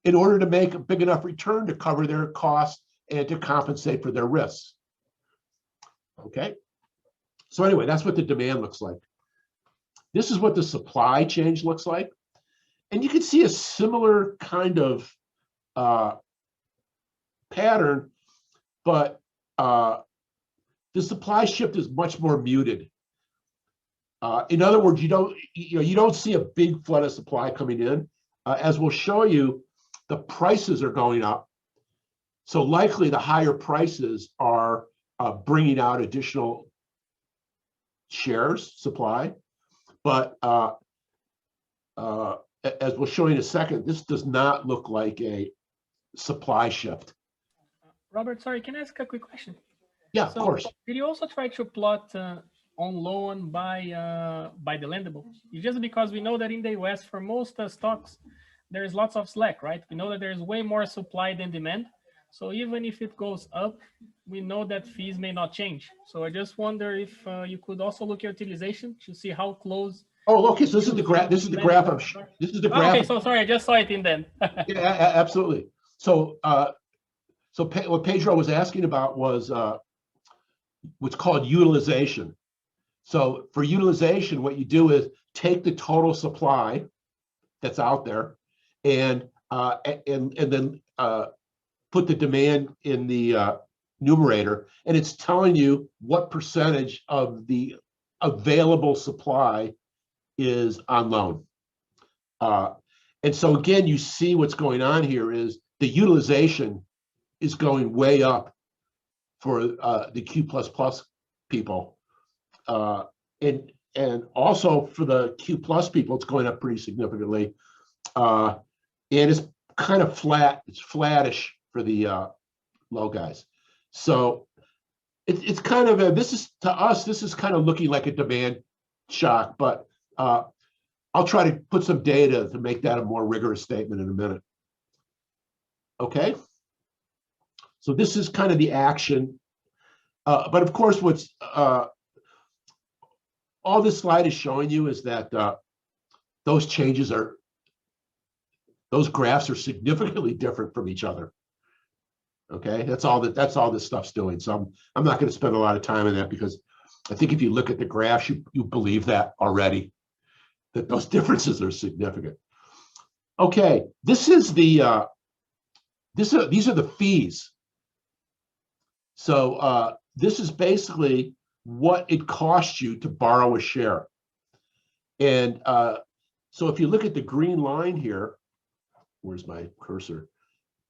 in order to make a big enough return to cover their costs and to compensate for their risks. Okay. So anyway, that's what the demand looks like. This is what the supply change looks like. And you can see a similar kind of pattern, but the supply shift is much more muted. In other words, you don't see a big flood of supply coming in. As we'll show you, the prices are going up. So likely the higher prices are bringing out additional shares supply. But as we'll show you in a second, this does not look like a supply shift. Robert, sorry, can I ask a quick question? Yeah, of course. Did you also try to plot on loan by the lendable? It's just because we know that in the US, for most stocks, there's lots of slack, right? We know that there's way more supply than demand. So even if it goes up, we know that fees may not change. So I just wonder if you could also look at utilization to see how close. Oh, okay. So this is the graph. This is the graph of. This is the graph. Okay, so sorry, I just saw it in then. Yeah, absolutely. So, what Pedro was asking about was what's called utilization. So for utilization, what you do is take the total supply that's out there, and then put the demand in the numerator, and it's telling you what percentage of the available supply is on loan. And so again, you see what's going on here is the utilization is going way up for the Q++ people. And also for the Q+ people, it's going up pretty significantly. And it's kind of flat, it's flattish for the low guys. So it's kind of this is, to us, this is kind of looking like a demand shock, but I'll try to put some data to make that a more rigorous statement in a minute. Okay. So this is kind of the action. But of course, what's all this slide is showing you is that those changes are, those graphs are significantly different from each other. Okay, that's all this stuff's doing. So I'm not going to spend a lot of time on that, because I think if you look at the graphs, you believe that already, that those differences are significant. Okay, this is the these are the fees. So this is basically what it costs you to borrow a share. And so if you look at the green line here, where's my cursor?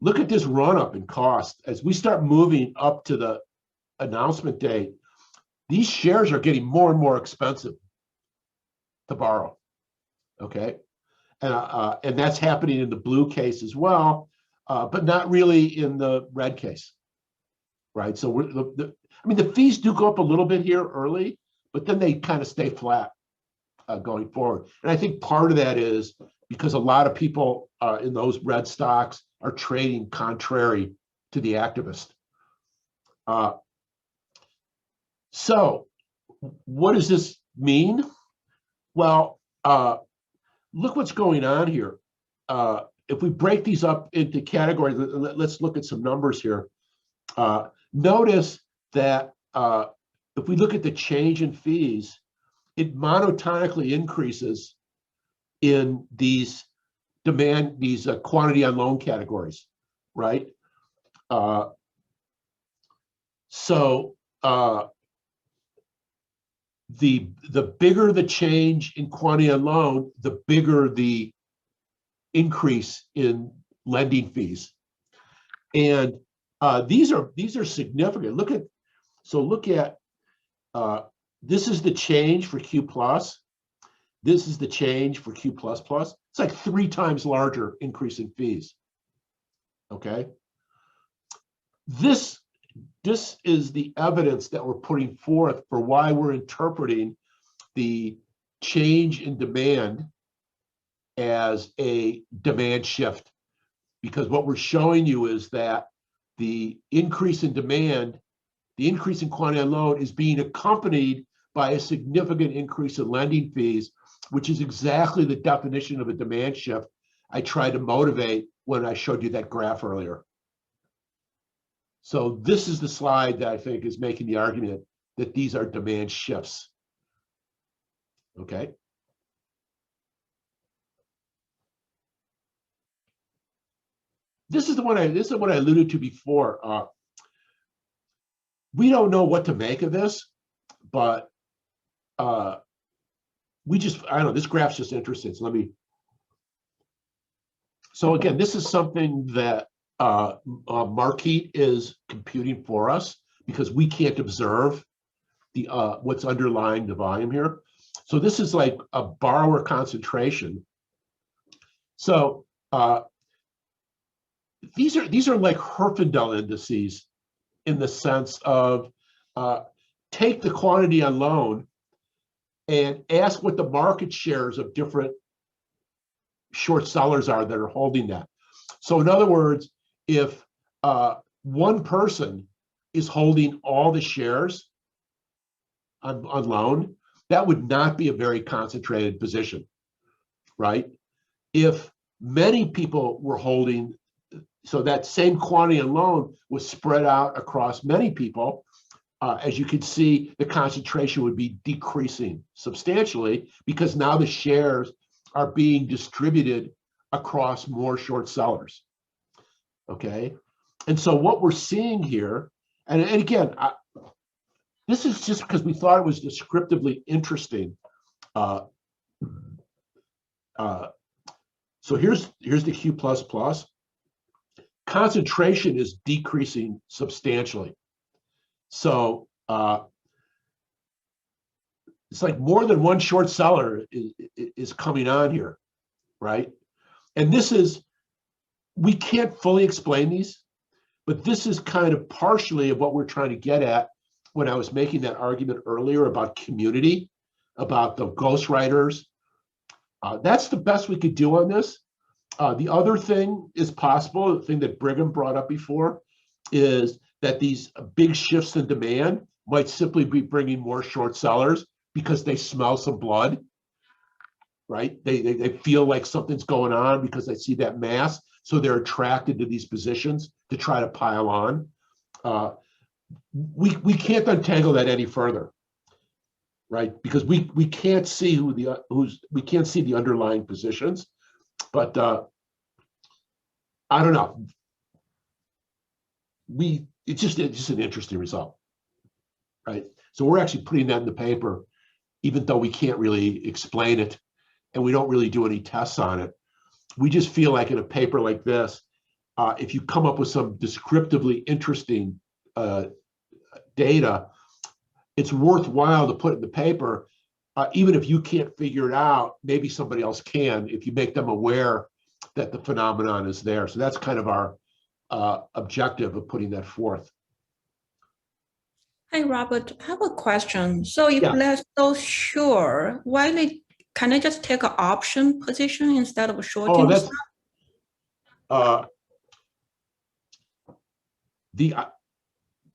Look at this run up in cost. As we start moving up to the announcement date, these shares are getting more and more expensive to borrow, okay? And that's happening in the blue case as well, but not really in the red case, right? So I mean, the fees do go up a little bit here early, but then they kind of stay flat going forward. And I think part of that is because a lot of people in those red stocks are trading contrary to the activist. So what does this mean? Well, look what's going on here. If we break these up into categories, let's look at some numbers here. Notice that if we look at the change in fees, it monotonically increases in these quantity on loan categories, right? So the bigger the change in quantity on loan, the bigger the increase in lending fees. And these are significant. Look at this is the change for Q plus. This is the change for Q plus plus. It's like 3 times larger increase in fees. Okay. This is the evidence that we're putting forth for why we're interpreting the change in demand as a demand shift. Because what we're showing you is that the increase in demand, the increase in quantity on loan is being accompanied by a significant increase in lending fees, which is exactly the definition of a demand shift I tried to motivate when I showed you that graph earlier. So this is the slide that I think is making the argument that these are demand shifts. Okay. This is what I alluded to before. We don't know what to make of this, but I don't know, this graph's just interesting. So again, this is something that Marquette is computing for us because we can't observe what's underlying the volume here. So this is like a borrower concentration. So these are like Herfindahl indices in the sense of take the quantity on loan and ask what the market shares of different short sellers are that are holding that. So in other words, if one person is holding all the shares on loan, that would not be a very concentrated position, right? If many people were holding, so that same quantity on loan was spread out across many people, as you can see, the concentration would be decreasing substantially because now the shares are being distributed across more short sellers. Okay, and so what we're seeing here, and again, this is just because we thought it was descriptively interesting. So here's the Q plus plus. Concentration is decreasing substantially. So it's like more than one short seller is coming on here, right? And this is, we can't fully explain these, but this is kind of partially of what we're trying to get at when I was making that argument earlier about community, about the ghostwriters. That's the best we could do on this. The other thing is possible, the thing that Brigham brought up before, is that these big shifts in demand might simply be bringing more short sellers because they smell some blood, right? They feel like something's going on because they see that mass, so they're attracted to these positions to try to pile on. We can't untangle that any further, right? Because we can't see we can't see the underlying positions, but I don't know. It's just an interesting result. right? So we're actually putting that in the paper, even though we can't really explain it and we don't really do any tests on it. We just feel like in a paper like this, if you come up with some descriptively interesting data, it's worthwhile to put it in the paper, even if you can't figure it out, maybe somebody else can, if you make them aware that the phenomenon is there. So that's kind of our objective of putting that forth. Hi, Robert, I have a question. So if Yeah. they're so sure, can I just take an option position instead of shorting? Oh, that's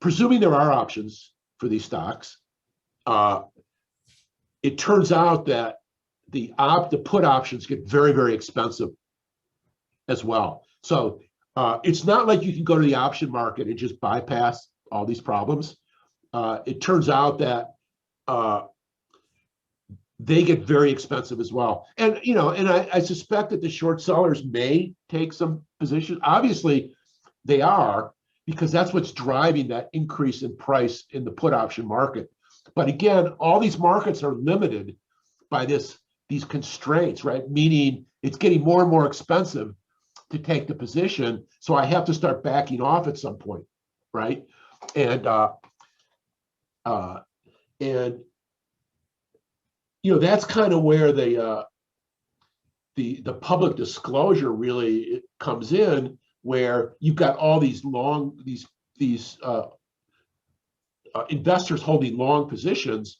presuming there are options for these stocks. It turns out that the put options get very, very expensive as well. So it's not like you can go to the option market and just bypass all these problems. It turns out that they get very expensive as well. And I suspect that the short sellers may take some position. Obviously, they are, because that's what's driving that increase in price in the put option market. But again, all these markets are limited by these constraints, right? Meaning it's getting more and more expensive to take the position. So I have to start backing off at some point, right? And that's kind of where the public disclosure really comes in, where you've got all these investors holding long positions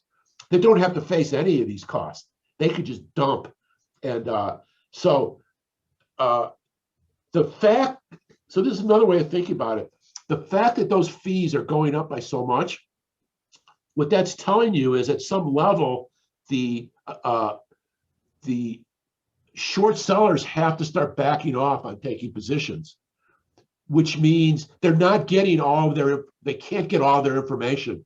that don't have to face any of these costs. They could just dump. And so this is another way of thinking about it. The fact that those fees are going up by so much, what that's telling you is at some level, the short sellers have to start backing off on taking positions, which means they're not getting they can't get all their information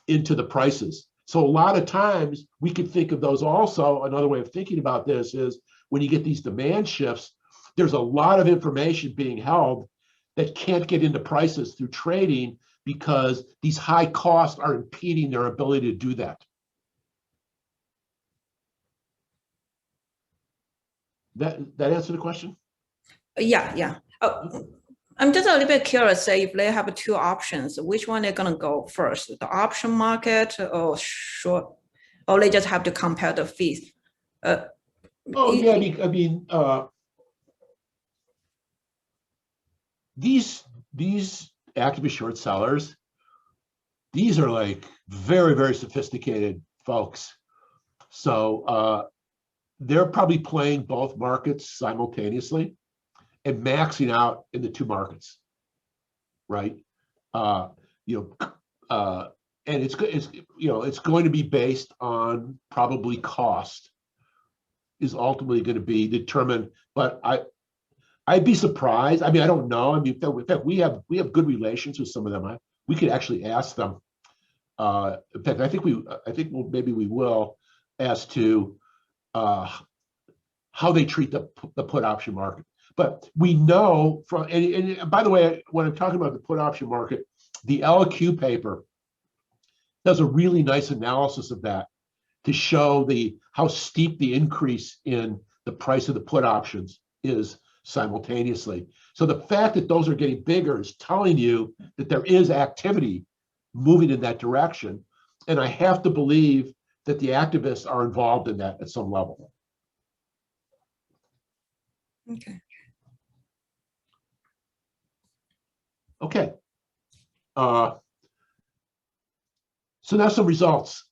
into the prices. So a lot of times we can think of those also. Another way of thinking about this is when you get these demand shifts, there's a lot of information being held that can't get into prices through trading because these high costs are impeding their ability to do that. That answer the question? Yeah. Oh, I'm just a little bit curious, say if they have two options, which one they're gonna go first, the option market or short, or they just have to compare the fees? These activist short sellers, these are like very, very sophisticated folks. So they're probably playing both markets simultaneously and maxing out in the two markets, right? And it's going to be based on probably cost is ultimately going to be determined. But I'd be surprised. I mean, I don't know. I mean, in fact, we have good relations with some of them. We could actually ask them. In fact, maybe we will, as to how they treat the put option market. But we know from, and by the way, when I'm talking about the put option market, the LQ paper does a really nice analysis of that to show how steep the increase in the price of the put options is simultaneously. So the fact that those are getting bigger is telling you that there is activity moving in that direction. And I have to believe that the activists are involved in that at some level. Okay. Okay. So now some results.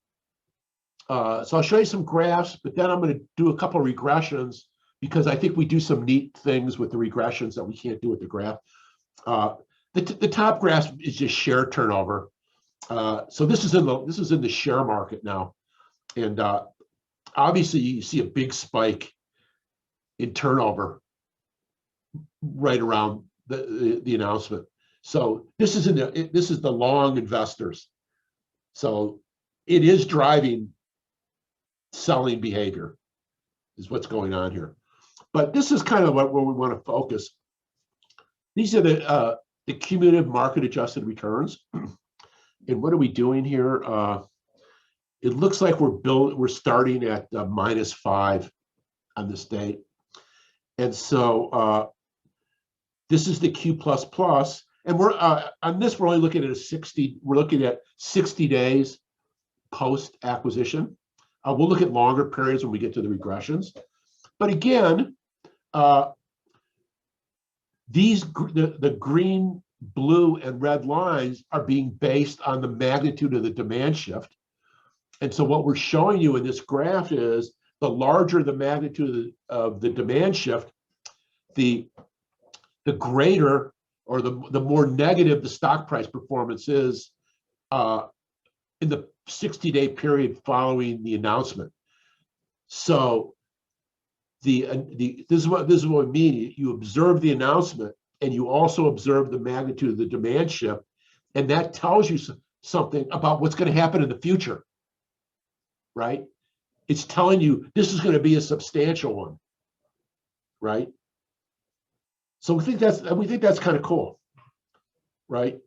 So I'll show you some graphs, but then I'm going to do a couple of regressions because I think we do some neat things with the regressions that we can't do with the graph. The top graph is just share turnover. So this is in the share market now, and obviously you see a big spike in turnover right around the announcement. So this is the long investors. So it is driving selling behavior is what's going on here. But this is kind of where we want to focus. These are the cumulative market adjusted returns. And what are we doing here? It looks like we're starting at -5 on this date. And so this is the Q++, and we're on this, we're only looking at we're looking at 60 days post acquisition. We'll look at longer periods when we get to the regressions. But again, the green, blue, and red lines are being based on the magnitude of the demand shift. And so what we're showing you in this graph is the larger the magnitude of the demand shift, the greater or the more negative the stock price performance is in the 60-day period following the announcement. So this is what we mean. You observe the announcement and you also observe the magnitude of the demand shift, and that tells you something about what's going to happen in the future, right? It's telling you this is going to be a substantial one, right? So we think that's kind of cool, right?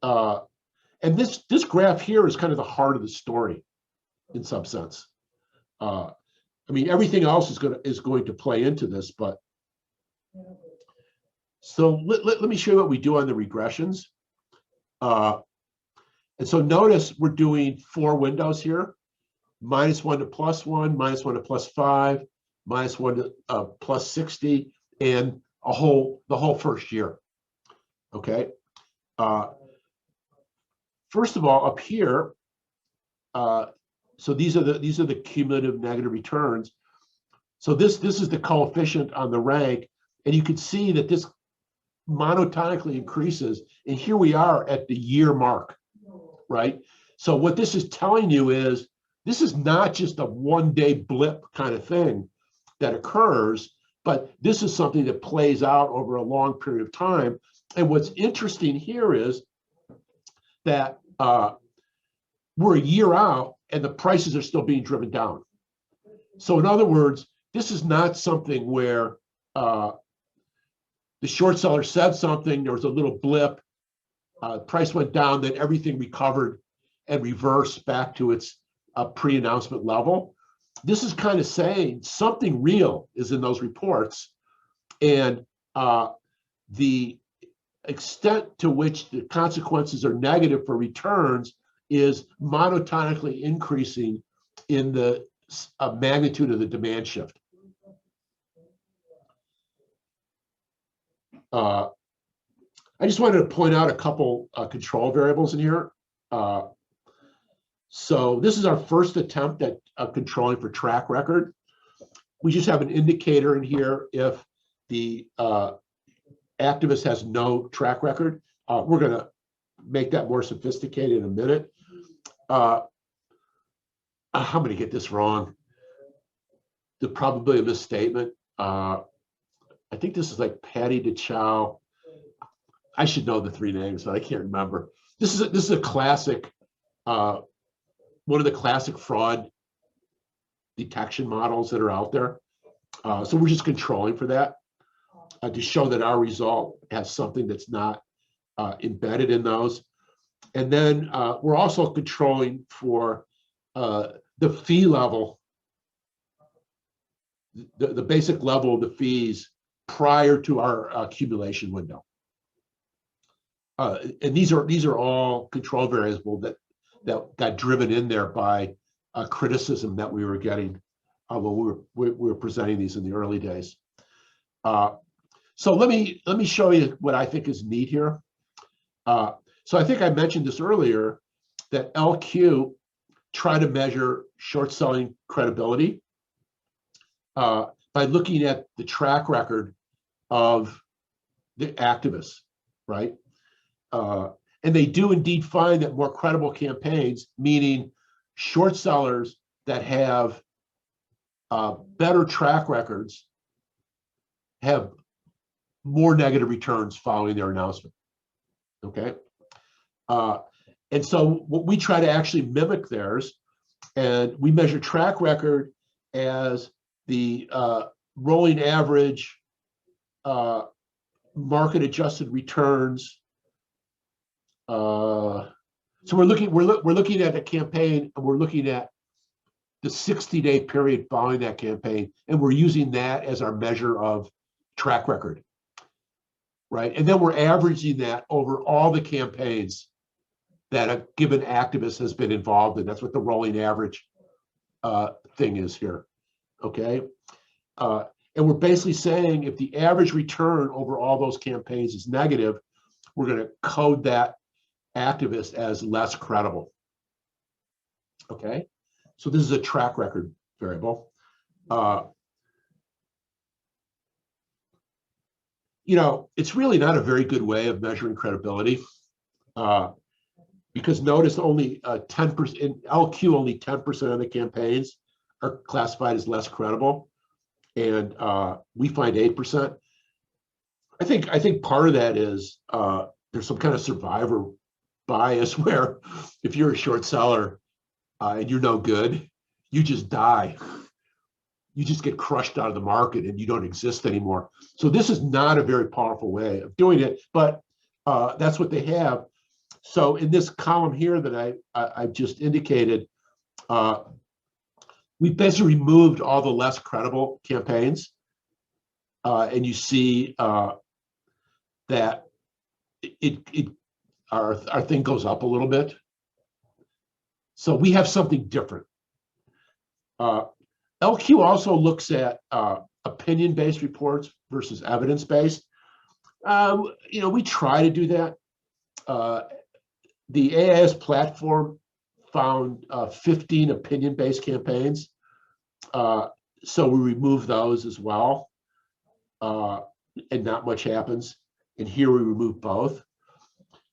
And this graph here is kind of the heart of the story, in some sense. I mean, everything else is going to play into this, but so let me show you what we do on the regressions. And so notice we're doing 4 windows here: -1 to +1, -1 to +5, -1 to +60, and the whole first year. Okay. First of all, up here, so these are the cumulative negative returns. So this is the coefficient on the rank, and you can see that this monotonically increases, and here we are at the year mark, right? So what this is telling you is this is not just a one-day blip kind of thing that occurs, but this is something that plays out over a long period of time. And what's interesting here is that we're a year out and the prices are still being driven down. So in other words, this is not something where the short seller said something, there was a little blip, price went down, then everything recovered and reversed back to its pre-announcement level. This is kind of saying something real is in those reports, and the extent to which the consequences are negative for returns is monotonically increasing in the magnitude of the demand shift. I just wanted to point out a couple control variables in here. So this is our first attempt at controlling for track record. We just have an indicator in here if the activist has no track record. We're going to make that more sophisticated in a minute. I'm going to get this wrong. The probability of misstatement. I think this is like Patty DeChow. I should know the 3 names, but I can't remember. This is a classic, one of the classic fraud detection models that are out there. So we're just controlling for that to show that our result has something that's not embedded in those. And then we're also controlling for the fee level, the basic level of the fees prior to our accumulation window. And these are all control variables that got driven in there by criticism that we were getting when we were presenting these in the early days. So let me show you what I think is neat here. So I think I mentioned this earlier, that LQ tried to measure short selling credibility by looking at the track record of the activists, right? And they do indeed find that more credible campaigns, meaning short sellers that have better track records, have more negative returns following their announcement. Okay. And so what we try to actually mimic theirs, and we measure track record as the rolling average market adjusted returns So we're looking at a campaign, and we're looking at the 60-day period following that campaign, and we're using that as our measure of track record, right? And then we're averaging that over all the campaigns that a given activist has been involved in. That's what the rolling average thing is here, okay? And we're basically saying if the average return over all those campaigns is negative, we're going to code that activist as less credible, okay? So this is a track record variable. You know, it's really not a very good way of measuring credibility because notice only 10%, in LQ, only 10% of the campaigns are classified as less credible. And we find 8%. I think part of that is there's some kind of survivor bias where if you're a short seller and you're no good, you just die. You just get crushed out of the market and you don't exist anymore. So this is not a very powerful way of doing it, but that's what they have. So in this column here that I just indicated, we basically removed all the less credible campaigns. And you see that our thing goes up a little bit. So we have something different. LQ also looks at opinion-based reports versus evidence-based. You know, we try to do that. The AIS platform found 15 opinion-based campaigns. So we remove those as well. And not much happens. And here we remove both.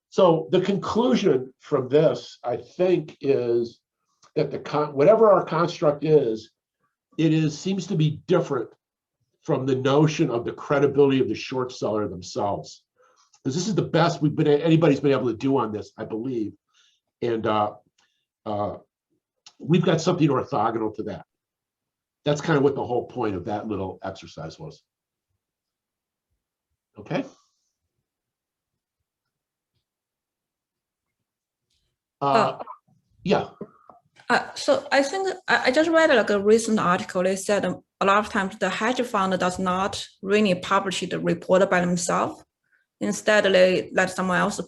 So the conclusion from this, I think, is that whatever our construct is, seems to be different from the notion of the credibility of the short seller themselves. Because this is the best anybody's been able to do on this, I believe. And we've got something orthogonal to that. That's kind of what the whole point of that little exercise was. Okay. Yeah. So I think I just read like a recent article. They said a lot of times the hedge fund does not really publish the report by themselves. Instead, they let someone else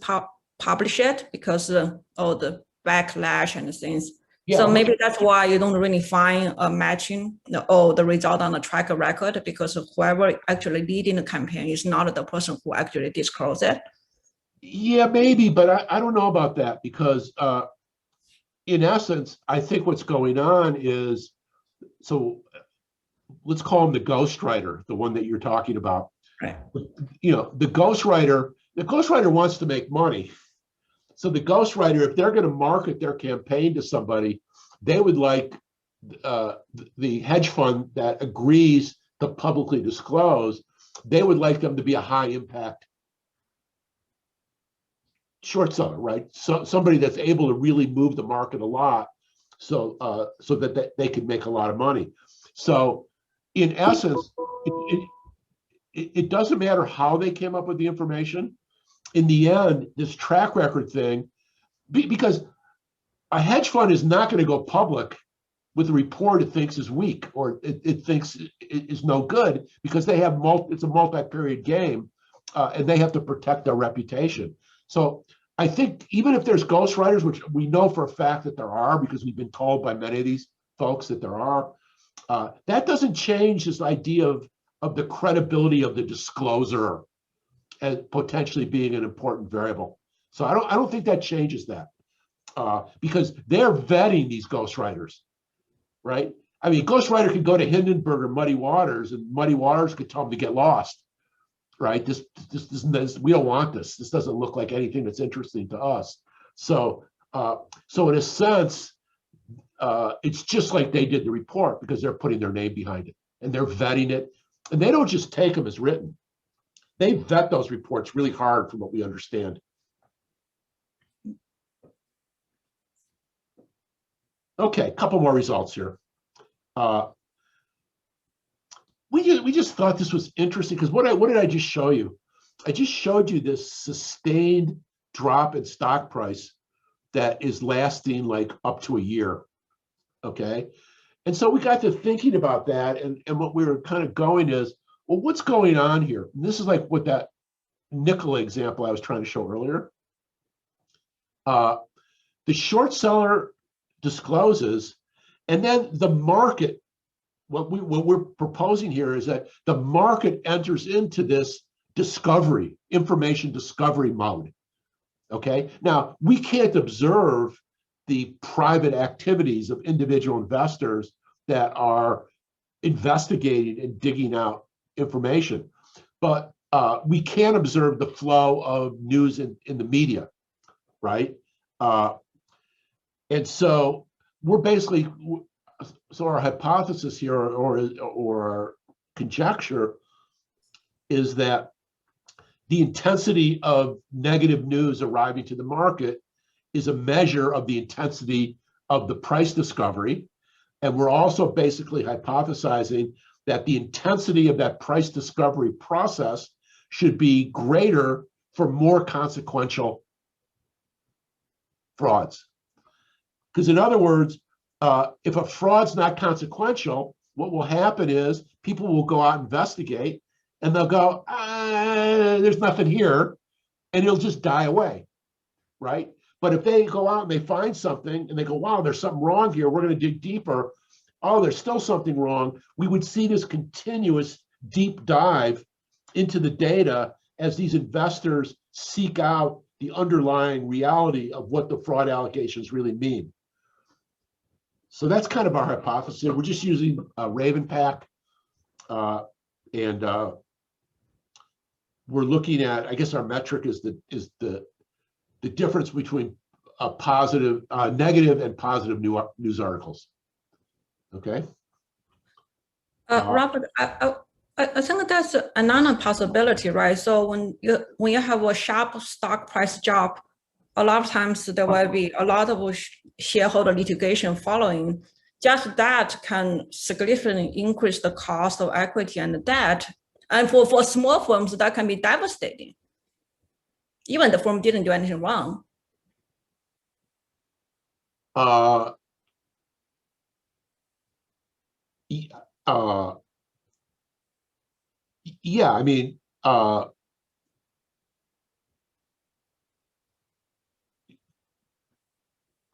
publish it because of the backlash and things. Yeah. So maybe that's why you don't really find a matching the result on the track record, because whoever actually leading the campaign is not the person who actually disclosed it. Yeah, maybe, but I don't know about that because in essence, I think what's going on is, so let's call him the ghostwriter, the one that you're talking about. Right. You know, the ghostwriter wants to make money. So the ghostwriter, if they're going to market their campaign to somebody, they would like the hedge fund that agrees to publicly disclose, they would like them to be a high impact short seller, right? So somebody that's able to really move the market a lot, so that they can make a lot of money. So in essence, it doesn't matter how they came up with the information. In the end, this track record thing, because a hedge fund is not going to go public with a report it thinks is weak or it thinks is no good, because they have it's a multi-period game and they have to protect their reputation. So I think even if there's ghostwriters, which we know for a fact that there are, because we've been told by many of these folks that there are, that doesn't change this idea of the credibility of the discloser as potentially being an important variable. So I don't think that changes that because they're vetting these ghostwriters, right? I mean, ghostwriter could go to Hindenburg or Muddy Waters, and Muddy Waters could tell them to get lost, right? This we don't want this. This doesn't look like anything that's interesting to us. So in a sense, it's just like they did the report, because they're putting their name behind it and they're vetting it, and they don't just take them as written. They vet those reports really hard, from what we understand. Okay, a couple more results here. We just thought this was interesting because what did I just show you? I just showed you this sustained drop in stock price that is lasting like up to a year. Okay. And so we got to thinking about that. And what we were kind of going is, well, what's going on here? And this is like what that nickel example I was trying to show earlier. The short seller discloses, and then the market, what we're proposing here is that the market enters into this discovery, information discovery mode. Okay. Now, we can't observe the private activities of individual investors that are investigating and digging out information, but we can observe the flow of news in the media, right? And so we're basically, so our hypothesis here or our conjecture is that the intensity of negative news arriving to the market is a measure of the intensity of the price discovery. And we're also basically hypothesizing that the intensity of that price discovery process should be greater for more consequential frauds. Because in other words, if a fraud's not consequential, what will happen is people will go out and investigate and they'll go, there's nothing here, and it'll just die away, right? But if they go out and they find something and they go, wow, there's something wrong here, we're going to dig deeper. Oh, there's still something wrong. We would see this continuous deep dive into the data as these investors seek out the underlying reality of what the fraud allegations really mean. So that's kind of our hypothesis. We're just using Ravenpack, and we're looking at, I guess our metric is the difference between a positive, negative and positive news articles. Okay. Robert, I think that's another possibility, right? So when you have a sharp stock price drop, a lot of times there will be a lot of shareholder litigation following. Just that can significantly increase the cost of equity and debt. And for small firms, that can be devastating. Even the firm didn't do anything wrong. Yeah, I mean, I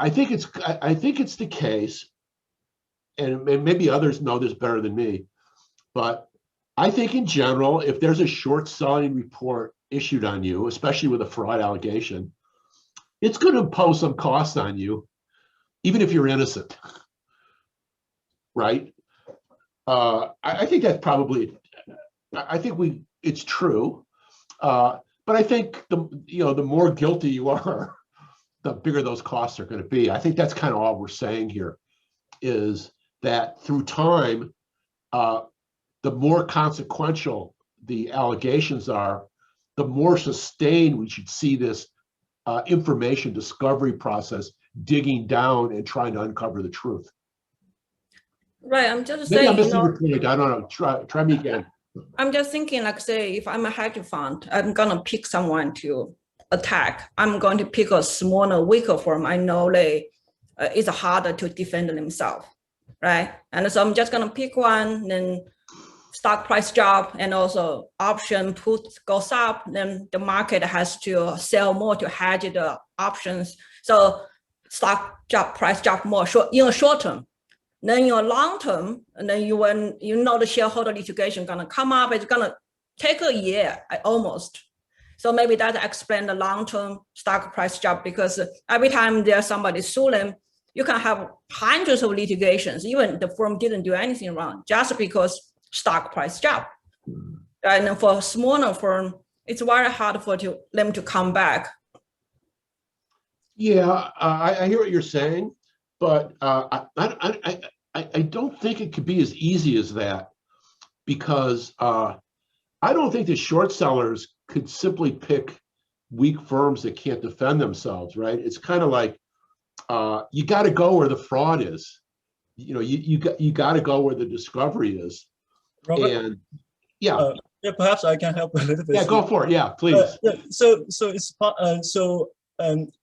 think it's the case, and maybe others know this better than me, but I think in general, if there's a short selling report issued on you, especially with a fraud allegation, it's going to impose some cost on you, even if you're innocent, right? I think that's probably, it's true, but I think the more guilty you are, the bigger those costs are going to be. I think that's kind of all we're saying here, is that through time, the more consequential the allegations are, the more sustained we should see this information discovery process, digging down and trying to uncover the truth. Right, I'm just Maybe saying, I'm missing your point. I don't know. Try me again. I'm just thinking, like, say, if I'm a hedge fund, I'm gonna pick someone to attack. I'm going to pick a smaller, weaker firm. I know it's harder to defend themselves, right? And so I'm just gonna pick one, then stock price drop, and also option put goes up, then the market has to sell more to hedge the options. So stock drop, price drop more in a short term. Then in a long term, and then when the shareholder litigation gonna come up, it's gonna take a year almost. So maybe that explains the long-term stock price drop, because every time there's somebody sue them, you can have hundreds of litigations, even the firm didn't do anything wrong, just because stock price drop. And then for a smaller firm, it's very hard for them to come back. Yeah, I hear what you're saying, but I don't think it could be as easy as that, because I don't think the short sellers could simply pick weak firms that can't defend themselves, right? It's kind of like you got to go where the fraud is. You got to go where the discovery is. Robert, and yeah, perhaps I can help a little bit. Yeah, go for it. Yeah, please. So it's so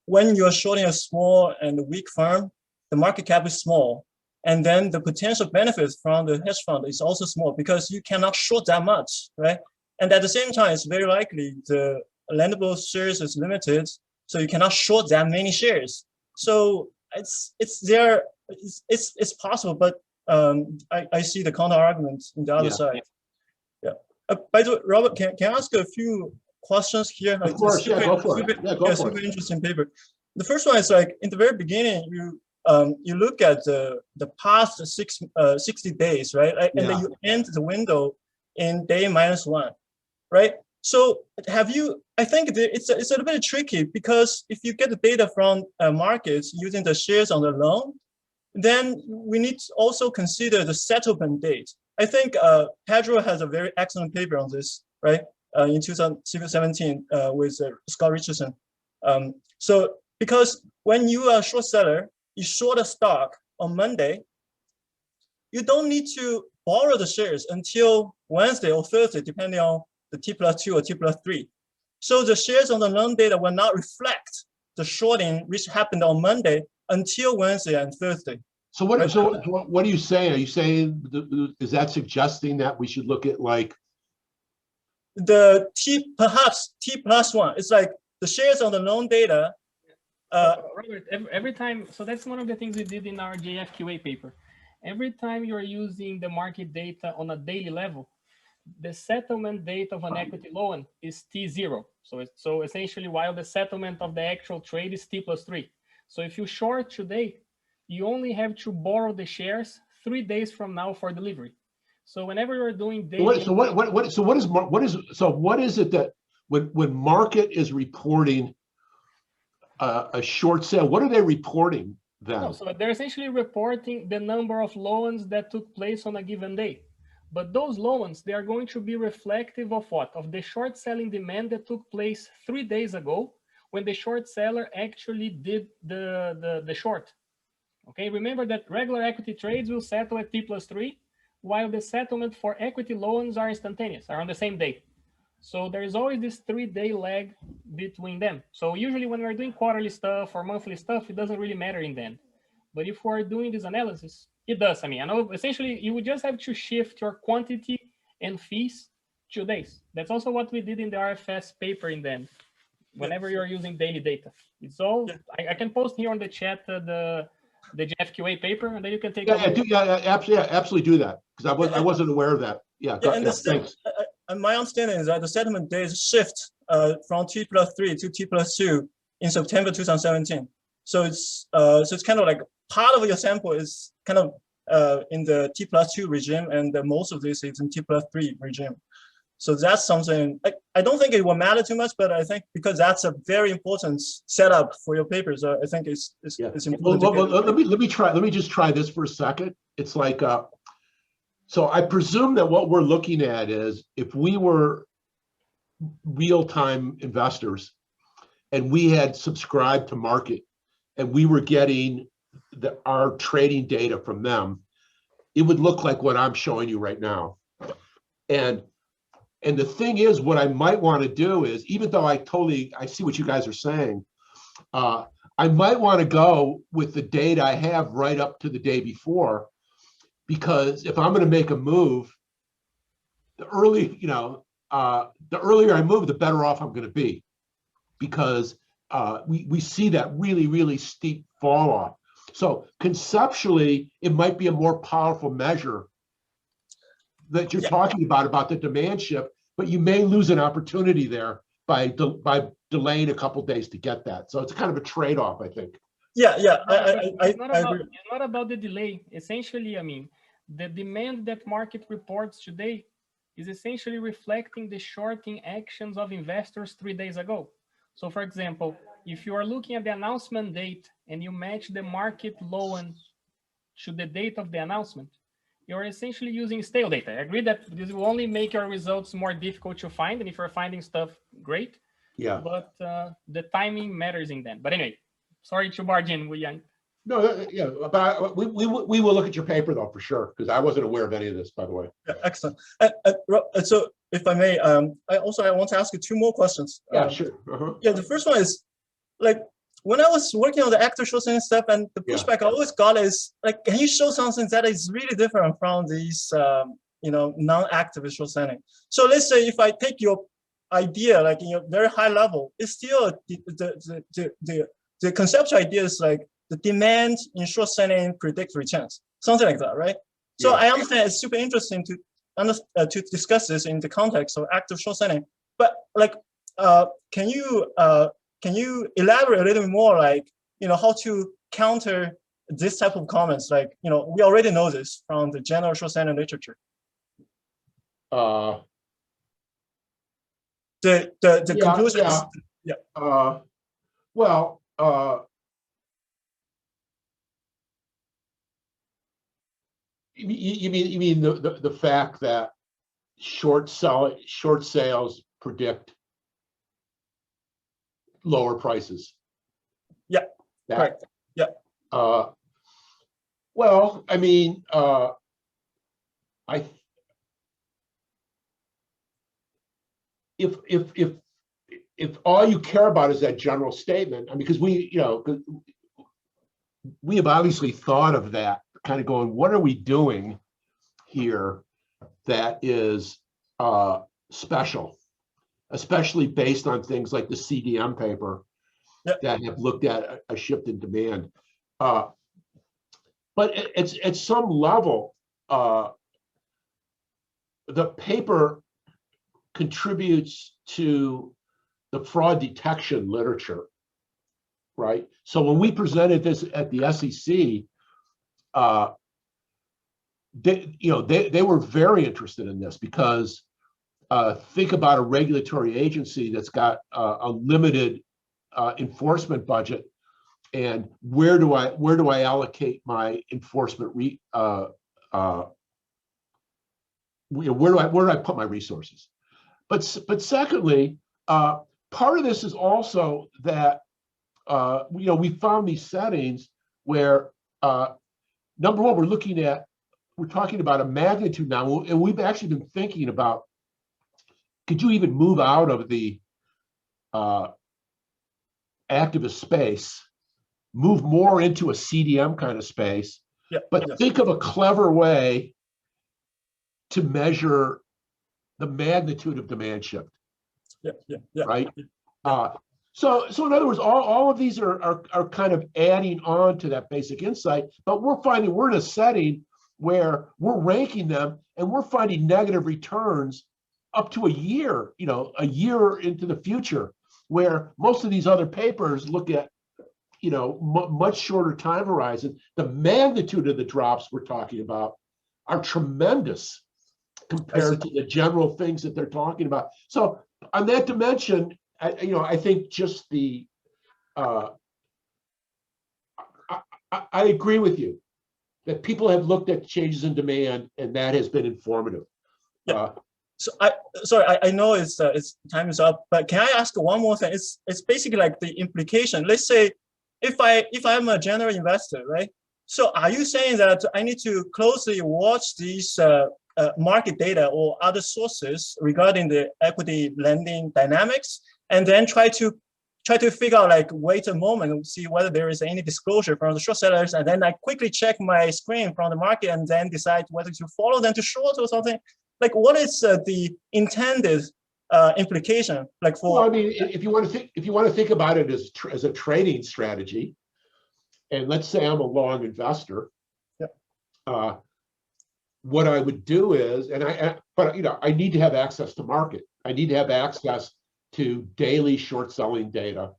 when you're shorting a small and weak firm, the market cap is small. And then the potential benefits from the hedge fund is also small because you cannot short that much, right? And at the same time, it's very likely the lendable shares is limited, so you cannot short that many shares. So it's possible, but I see the counter argument in the other side. Yeah. By the way, Robert, can I ask a few questions here? Of course, yeah, go for it. Yeah, go for super it. interesting paper. The first one is like in the very beginning, you look at the past 60 days, right? And then you end the window in day -1, right? So I think it's a little bit tricky because if you get the data from markets using the shares on the loan, then we need to also consider the settlement date. I think Pedro has a very excellent paper on this, right? In 2017 with Scott Richardson. So because when you are a short seller, you short a stock on Monday, you don't need to borrow the shares until Wednesday or Thursday, depending on the T+2 or T+3. So the shares on the loan data will not reflect the shorting which happened on Monday until Wednesday and Thursday. So what are you saying? Are you saying, is that suggesting that we should look at like the perhaps T+1? It's like the shares on the loan data. Robert, every time, so that's one of the things we did in our JFQA paper. Every time you're using the market data on a daily level, the settlement date of an equity loan is T0. So essentially, while the settlement of the actual trade is T+3. So if you short today, you only have to borrow the shares 3 days from now for delivery. So whenever you're doing daily, what is it that when market is reporting a short sale, what are they reporting then? No, so they're essentially reporting the number of loans that took place on a given day. But those loans, they are going to be reflective of what? Of the short selling demand that took place 3 days ago when the short seller actually did the short. Okay, remember that regular equity trades will settle at T+3, while the settlement for equity loans are instantaneous, are on the same day. So there is always this 3-day lag between them. So usually when we're doing quarterly stuff or monthly stuff, it doesn't really matter in the end. But if we're doing this analysis, it does. I mean, I know essentially you would just have to shift your quantity and fees 2 days. That's also what we did in the RFS paper in the end. Whenever you're using daily data, it's all. I can post here on the chat the JFQA paper, and then you can take. Absolutely do that because I wasn't aware of that. Thanks. And my understanding is that the settlement days shift from T+3 to T+2 in September 2017. So it's kind of like part of your sample is kind of in the T+2 regime, and most of this is in T+3 regime. So that's something I don't think it will matter too much, but I think because that's a very important setup for your papers, I think it's important. Let me just try this for a second. It's like so I presume that what we're looking at is if we were real-time investors and we had subscribed to market and we were getting our trading data from them, it would look like what I'm showing you right now. And the thing is, what I might want to do is, even though I see what you guys are saying, I might want to go with the data I have right up to the day before, because if I'm going to make a move, the earlier I move, the better off I'm going to be, because we see that really, really steep fall off. So conceptually, it might be a more powerful measure that you're talking about the demand shift, but you may lose an opportunity there by delaying a couple days to get that. So it's kind of a trade-off, I think. It's not about the delay. Essentially, I mean, the demand that market reports today is essentially reflecting the shorting actions of investors 3 days ago. So for example, if you are looking at the announcement date and you match the market loan to the date of the announcement, you're essentially using stale data. I agree that this will only make your results more difficult to find, and if you're finding stuff, great. Yeah. But the timing matters in that. But anyway, sorry to barge in, Yang. No, but we will look at your paper though, for sure, because I wasn't aware of any of this, by the way. Yeah, excellent. So if I may, I want to ask you 2 more questions. Yeah, sure. Yeah, the first one is, like when I was working on the active short selling stuff, and the pushback I always got is like, can you show something that is really different from these, non-active short selling? So let's say if I take your idea, like in your very high level, it's still the conceptual idea is like the demand in short selling predicts returns, something like that, right? So I understand it's super interesting to discuss this in the context of active short selling, but like, can you elaborate a little bit more, like, how to counter this type of comments? Like, we already know this from the general short selling literature. The conclusion is, well, you mean the fact that short sales predict lower prices? Yeah, correct. Yeah. Well, I mean, if all you care about is that general statement, I mean, because we have obviously thought of that, kind of going, what are we doing here that is special, especially based on things like the CDM paper that have looked at a shift in demand. But it's at some level, the paper contributes to the fraud detection literature, right? So when we presented this at the SEC, they were very interested in this because think about a regulatory agency that's got a limited enforcement budget, and where do I allocate my enforcement where do I put my resources? But secondly, part of this is also that we found these settings where number one, we're talking about a magnitude now, and we've actually been thinking about, could you even move out of the activist space, move more into a CDM kind of space, think of a clever way to measure the magnitude of demand shift. Right. So in other words, all of these are kind of adding on to that basic insight, but we're finding we're in a setting where we're ranking them and we're finding negative returns up to a year into the future, where most of these other papers look at much shorter time horizon. The magnitude of the drops we're talking about are tremendous compared to the general things that they're talking about. So on that dimension, I think just I agree with you that people have looked at changes in demand, and that has been informative. So I know it's time is up, but can I ask one more thing? It's basically like the implication. Let's say if I'm a general investor, right? So are you saying that I need to closely watch these market data or other sources regarding the equity lending dynamics, and then try to figure out, like, wait a moment and see whether there is any disclosure from the short sellers, and then I quickly check my screen from the market and then decide whether to follow them to short or something? Like, what is the intended implication? Like, for well, I mean, if you want to think about it as a trading strategy, and let's say I'm a long investor, what I would do is, but I need to have access to market. I need to have access to daily short selling data.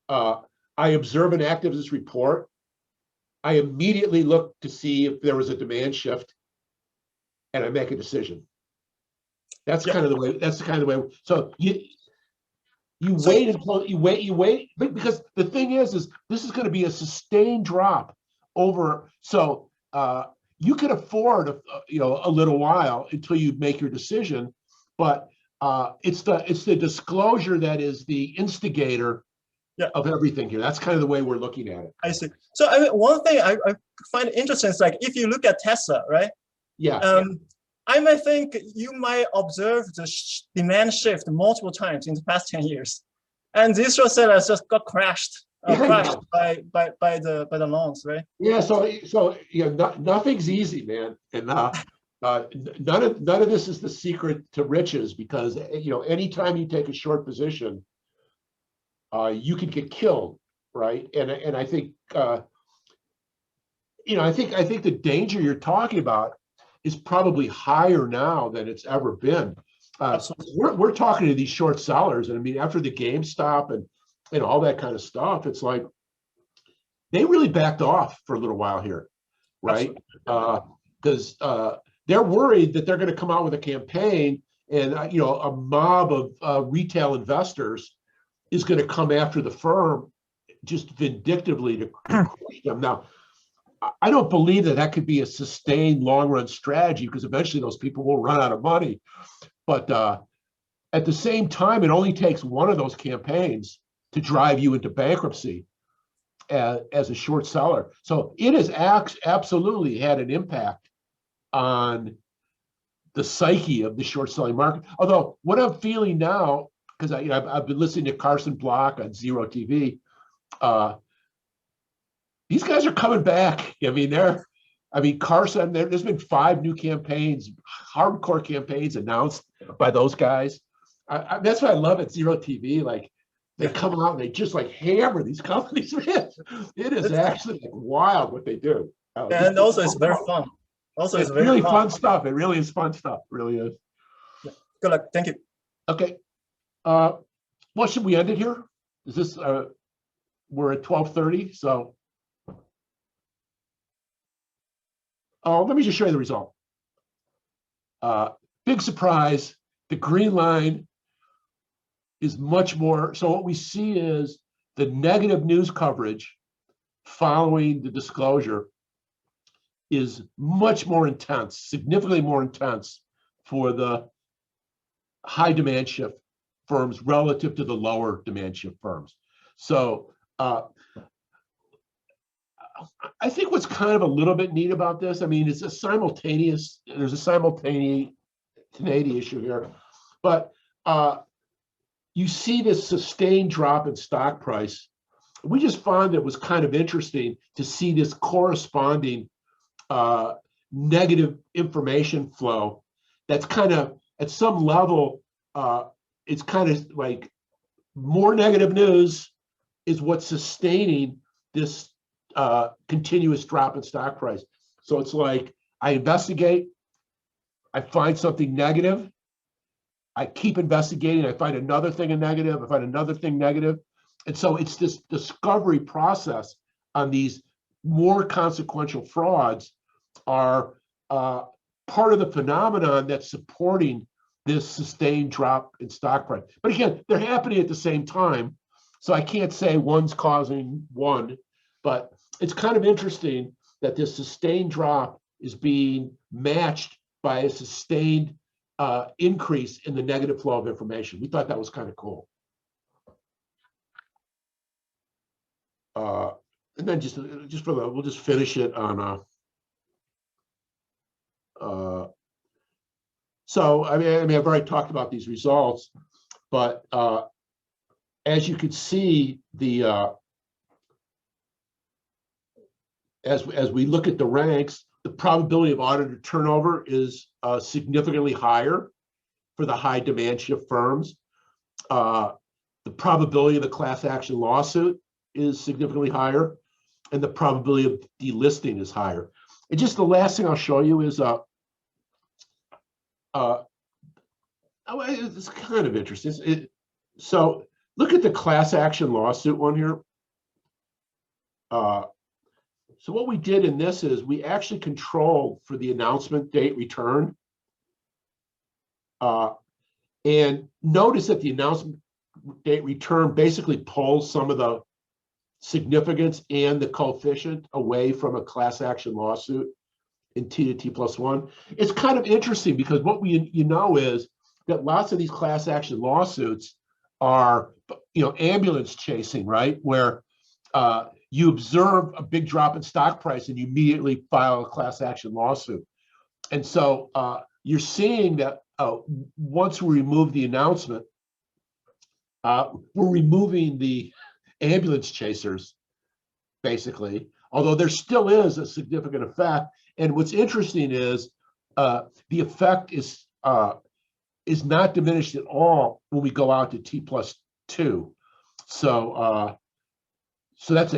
I observe an activist report. I immediately look to see if there was a demand shift, and I make a decision. That's kind of the way. That's the kind of way. So you wait until you wait, because the thing is this is going to be a sustained drop over. So you can afford a little while until you make your decision, but it's the disclosure that is the instigator of everything here. That's kind of the way we're looking at it. I see. So I mean, one thing I find interesting is, like, if you look at Tesla, right? I might think you might observe the demand shift multiple times in the past 10 years. And these short sellers just got crushed Yeah. by the loans, right? Yeah, so nothing's easy, man, and none of this is the secret to riches, because anytime you take a short position, you could get killed, right? And I think I think the danger you're talking about is probably higher now than it's ever been. We're talking to these short sellers, and I mean, after the GameStop and all that kind of stuff, it's like they really backed off for a little while here, right? Because they're worried that they're going to come out with a campaign, and a mob of retail investors is going to come after the firm just vindictively to crush them. Now, I don't believe that could be a sustained long-run strategy, because eventually those people will run out of money. But at the same time, it only takes one of those campaigns to drive you into bankruptcy as a short seller. So it has absolutely had an impact on the psyche of the short selling market. Although what I'm feeling now, because I've been listening to Carson Block on Zero TV, these guys are coming back. I mean, Carson, there's been 5 new campaigns, hardcore campaigns announced by those guys. That's what I love at Zero TV. Like, they come out and they just like hammer these companies, man. It is actually like wild what they do. And also it's very fun. Also, it's very really fun stuff. It really is fun stuff. It really is. Good luck. Thank you. Okay. Well, should we end it here? Is this we're at 12:30, so let me just show you the result. Big surprise, the green line is much more. So what we see is the negative news coverage following the disclosure is much more intense, significantly more intense for the high demand shift firms relative to the lower demand shift firms. So I think what's kind of a little bit neat about this, I mean, there's a simultaneity issue here, but you see this sustained drop in stock price. We just found it was kind of interesting to see this corresponding negative information flow. That's kind of, at some level, it's kind of like more negative news is what's sustaining this continuous drop in stock price. So it's like, I investigate, I find something negative, I keep investigating, I find another thing negative, I find another thing negative. And so it's this discovery process on these more consequential frauds are part of the phenomenon that's supporting this sustained drop in stock price. But again, they're happening at the same time. So I can't say one's causing one, but it's kind of interesting that this sustained drop is being matched by a sustained increase in the negative flow of information. We thought that was kind of cool. And then just for the, we'll just finish it on so I mean I've already talked about these results, but as you can see, the as we look at the ranks, the probability of auditor turnover is significantly higher for the high demand shift firms. The probability of a class action lawsuit is significantly higher, and the probability of delisting is higher. And just the last thing I'll show you is it's kind of interesting. So look at the class action lawsuit one here. So what we did in this is we actually controlled for the announcement date return. And notice that the announcement date return basically pulls some of the significance and the coefficient away from a class action lawsuit in T to T+1. It's kind of interesting because what you know is that lots of these class action lawsuits are, ambulance chasing, right? Where you observe a big drop in stock price and you immediately file a class action lawsuit. And so you're seeing that once we remove the announcement, we're removing the ambulance chasers, basically, although there still is a significant effect. And what's interesting is the effect is not diminished at all when we go out to T+2. So that's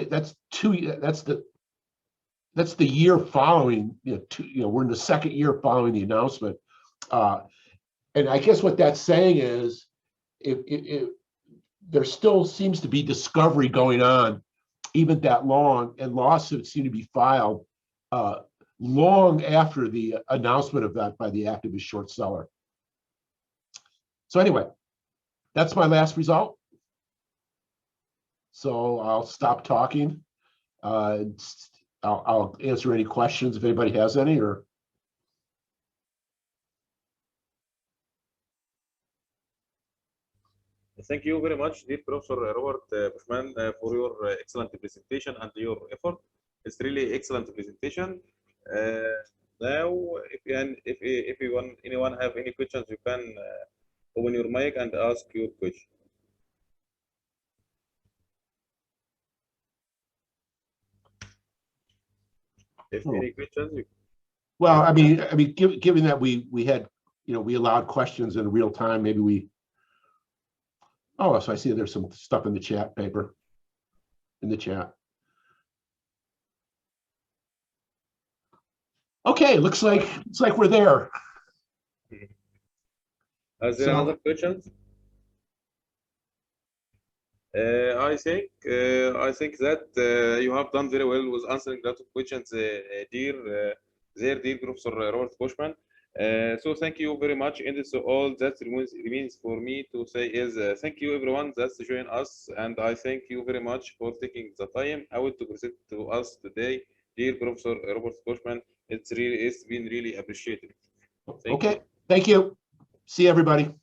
the year following, we're in the second year following the announcement. And I guess what that's saying is if there still seems to be discovery going on even that long, and lawsuits seem to be filed long after the announcement of that by the activist short seller. So anyway, that's my last result. So I'll stop talking. I'll answer any questions if anybody has any, or. Thank you very much, dear Professor Robert Bushman, for your excellent presentation and your effort. It's really excellent presentation. Now, if anyone have any questions, you can open your mic and ask your question. If any questions, Well, I mean, given that we had, we allowed questions in real time, maybe we. Oh, so I see there's some stuff in the chat paper. In the chat. Okay, looks like we're there. Is there other questions? I think that you have done very well with answering a lot of questions, dear Professor Robert Bushman. So thank you very much. And so all that remains for me to say is thank you everyone that's joined us, and I thank you very much for taking the time out to present to us today, dear Professor Robert Bushman. It's been really appreciated. Okay, thank you. See everybody.